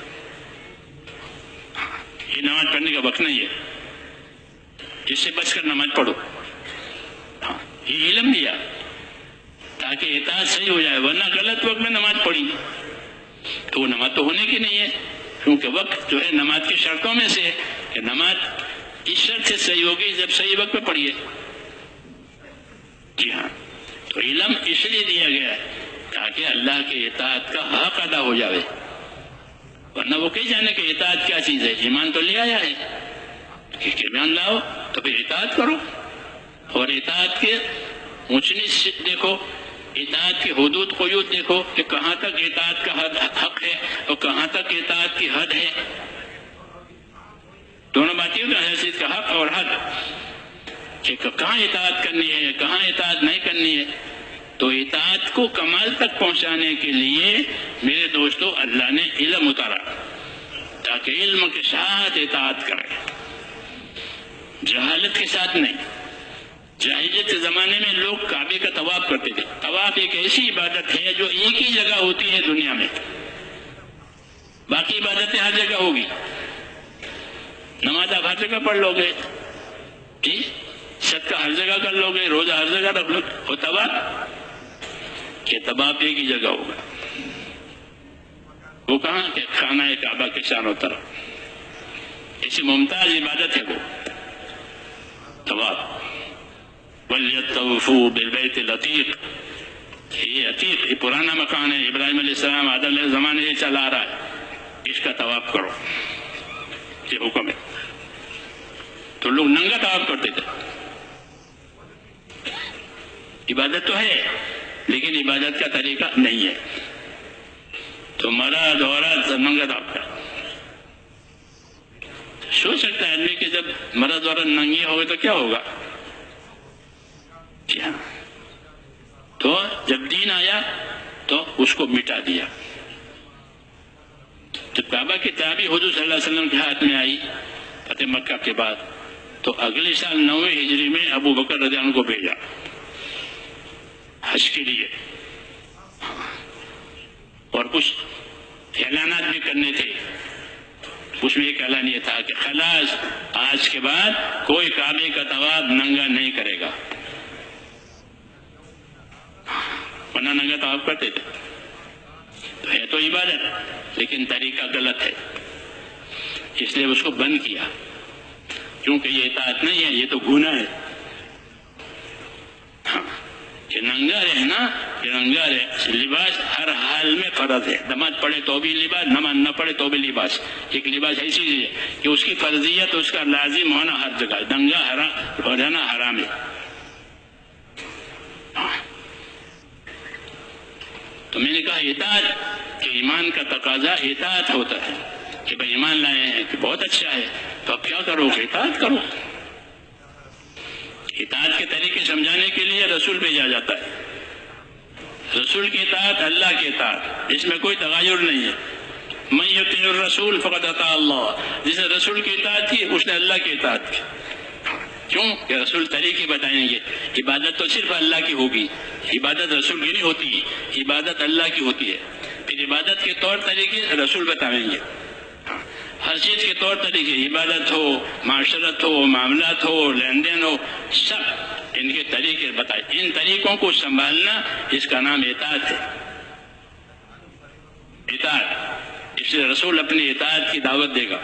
Speaker 1: یہ نماز پڑھنے کا وقت نہیں ہے، جس سے بچ کر نماز پڑھو. یہ علم دیا تاکہ اطاعت صحیح ہو جائے. ورنہ غلط وقت میں نماز پڑھی تو وہ نماز تو ہونے کی نہیں ہے. کیونکہ وقت جو ہے نماز کی شرطوں میں سے ہے کہ نماز اس شرط سے صحیح ہوگی جب صحیح وقت پہ پڑھیے. جی ہاں، تو علم اس لیے دیا گیا ہے تاکہ اللہ کے اطاعت کا حق ادا ہو جائے. ورنہ وہ کہیں جانے کہ اطاعت کیا چیز ہے. ایمان تو لے آیا ہے کہ ایمان لاؤ تو پھر اطاعت کرو. اور اطاعت کے اونچ نیچ دیکھو، اطاعت کی حدود قیود دیکھو کہ کہاں تک اطاعت کا حق ہے اور کہاں تک اطاعت کی حد ہے. دونوں باتیں کا حیثیت کا حق اور حد، کہ کہاں اطاعت کرنی ہے کہاں اطاعت نہیں کرنی ہے. تو اطاعت کو کمال تک پہنچانے کے لیے میرے دوستو اللہ نے علم اتارا تاکہ علم کے ساتھ اطاعت کرے، جہالت کے ساتھ نہیں. جاہلیت کے زمانے میں لوگ کعبے کا طواف کرتے تھے. طواف ایک ایسی عبادت ہے جو ایک ہی جگہ ہوتی ہے دنیا میں، باقی عبادتیں ہر جگہ ہوگی. نماز آپ ہر جگہ پڑھ لو گے، جی صدقہ ہر جگہ کر لو گے، روزہ ہر جگہ رکھ لو گے. اور طواف کہ طواف ایک ہی جگہ ہوگا. وہ کہاں کہ خانہ کعبہ کے چاروں طرف. ایسی ممتاز عبادت ہے وہ طواف. وَلْيَطَّوِفُوا بِالْبَيْتِ الْعَتِيقِ، یہ عتیق یہ پرانا مکان ہے، ابراہیم علیہ السلام آدم علیہ زمانے سے چلا آ رہا ہے، اس کا طواف کرو، یہ حکم ہے. تو لوگ ننگا طواف کرتے تھے. عبادت تو ہے لیکن عبادت کا طریقہ نہیں ہے. تو مرد عورت ننگا طواف کر. سوچ سکتا ہے آدمی کہ جب مرد عورت ننگی ہوگی تو کیا ہوگا. تو جب دین آیا تو اس کو مٹا دیا. جب کعبہ کی چابی حضور صلی اللہ علیہ وسلم کے ہاتھ میں آئی فتح مکہ کے بعد تو اگلے سال 9 ہجری میں ابو بکر رضی اللہ عنہ کو بھیجا حج کے لیے، اور کچھ اعلانات بھی کرنے تھے. اس میں ایک اعلان یہ تھا کہ خلاص آج کے بعد کوئی کعبے کا طواف ننگا نہیں کرے گا. ورنہ ننگا طواف کرتے تھے. تو ہے تو عبادت لیکن طریقہ غلط ہے، اس لیے اس کو بند کیا، کیونکہ یہ اطاعت نہیں ہے، یہ تو گناہ ہے. کہ ننگا رہنا، ننگا رہے لباس ہر حال میں فرض ہے. نماز پڑھے تو بھی لباس، نماز نہ پڑھے تو بھی لباس. ایک لباس ایسی چیز ہے کہ اس کی فرضیت اس کا لازم ہونا ہر جگہ، ننگا حرام ہو جانا حرام ہے. تو میں نے کہا اطاعت کہ ایمان کا تقاضا اطاعت ہوتا ہے کہ بھائی ایمان لائے ہیں کہ بہت اچھا ہے، تو اب کیا کرو کہ اطاعت کرو. اطاعت کے طریقے سمجھانے کے لیے رسول بھیجا جاتا ہے. رسول کی اطاعت اللہ کی اطاعت، اس میں کوئی تغیر نہیں ہے. من یطیع الرسول فقد اطاع اللہ، جس نے رسول کی اطاعت کی اس نے اللہ کی اطاعت کی. کیوں کہ رسول طریقے بتائیں گے. عبادت تو صرف اللہ کی ہوگی، عبادت رسول کی نہیں ہوتی، عبادت اللہ کی ہوتی ہے. پھر عبادت کے طور طریقے رسول بتائیں گے. ہر چیز کے طور طریقے، عبادت ہو، معاشرت ہو، معاملات ہو، لین دین ہو، سب ان کے طریقے بتائے. ان طریقوں کو سنبھالنا اس کا نام اطاعت ہے. اطاعت، اس لیے رسول اپنی اطاعت کی دعوت دے گا.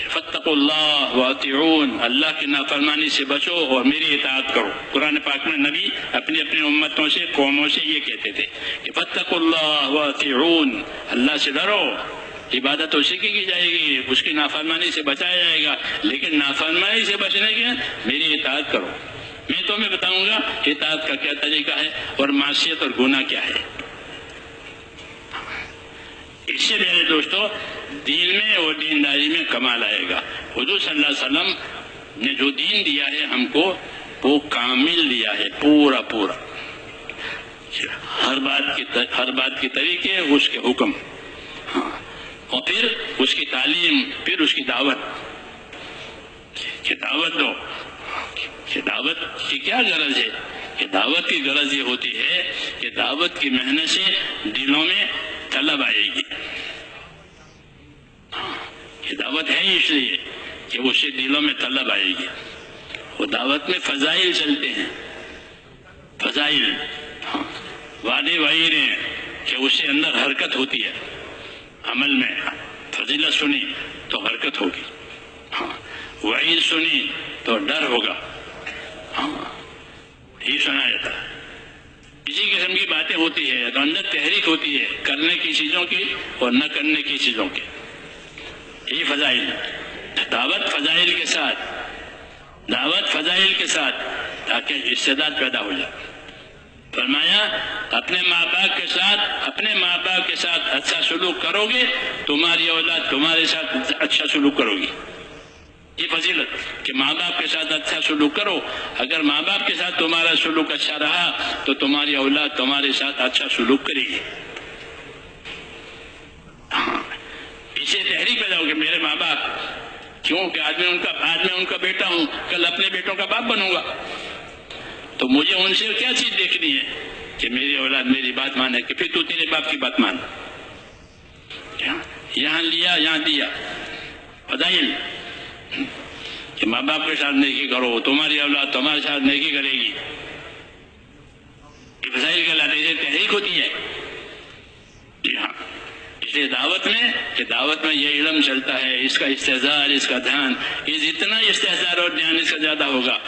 Speaker 1: فاتقوا اللہ واطیعون، اللہ کی نافرمانی سے بچو اور میری اطاعت کرو. قرآن پاک میں نبی اپنی امتوں سے قوموں سے یہ کہتے تھے کہ فاتقوا اللہ واطیعون، اللہ سے ڈرو. عبادت اسی کی جائے گی، اس کی نافرمانی سے بچایا جائے گا، لیکن نافرمانی سے بچنے کے میری اطاعت کرو. میں تمہیں بتاؤں گا اطاعت کا کیا طریقہ ہے اور معصیت اور گناہ کیا ہے. اس سے میرے دوستو دین میں اور دینداری میں کمال آئے گا. حضور صلی اللہ علیہ وسلم نے جو دین دیا ہے ہم کو وہ کامل دیا ہے، پورا پورا. ہر بات کی طریقے، اس کے حکم، اور پھر اس کی تعلیم، پھر اس کی دعوت. کہ دعوت دو، کہ دعوت کی کیا غرض ہے؟ کہ دعوت کی غرض یہ ہوتی ہے کہ دعوت کی محنت سے دلوں میں طلب آئے گی. یہ دعوت ہے اس لیے کہ اس سے دلوں میں طلب آئے گی. وہ دعوت میں فضائل چلتے ہیں، فضائل، وعدے وعید ہیں کہ اس سے اندر حرکت ہوتی ہے. عمل میں فضیلت سنی تو حرکت ہوگی، وعید سنی تو ڈر ہوگا. یہ سنا جاتا ہے اسی قسم کی باتیں ہوتی ہے تو اندر تحریک ہوتی ہے کرنے کی چیزوں کی اور نہ کرنے کی چیزوں کی. یہ فضائل دعوت فضائل کے ساتھ تاکہ استعداد پیدا ہو جائے. فرمایا اپنے ماں باپ کے ساتھ اچھا سلوک کرو گے تمہاری اولاد تمہارے ساتھ اچھا سلوک کرو گی. یہ فضیلت کہ ماں باپ کے ساتھ اچھا سلوک کرو. اگر ماں باپ کے ساتھ تمہارا سلوک اچھا رہا تو تمہاری اولاد تمہارے ساتھ اچھا سلوک کرے گی. اسے تحریک پیدا ہوگی میرے ماں باپ کیوں کہ آج میں ان کا بیٹا ہوں کل اپنے بیٹوں کا باپ بنوں گا تو مجھے ان سے کیا چیز دیکھنی ہے کہ میری اولاد میری بات مانے کہ پھر تو تیرے باپ کی بات مان. یہاں لیا یہاں دیا فضائل کہ ماں باپ کے ساتھ نیکی کرو تمہاری اولاد تمہارے ساتھ نیکی کرے گی. یہ فضائل کا لاتے سے تحریک ہوتی ہے. جی ہاں اس لیے دعوت میں یہ علم چلتا ہے اس کا استحضار اس کا دھیان. یہ جتنا استحضار اور دھیان اس کا زیادہ ہوگا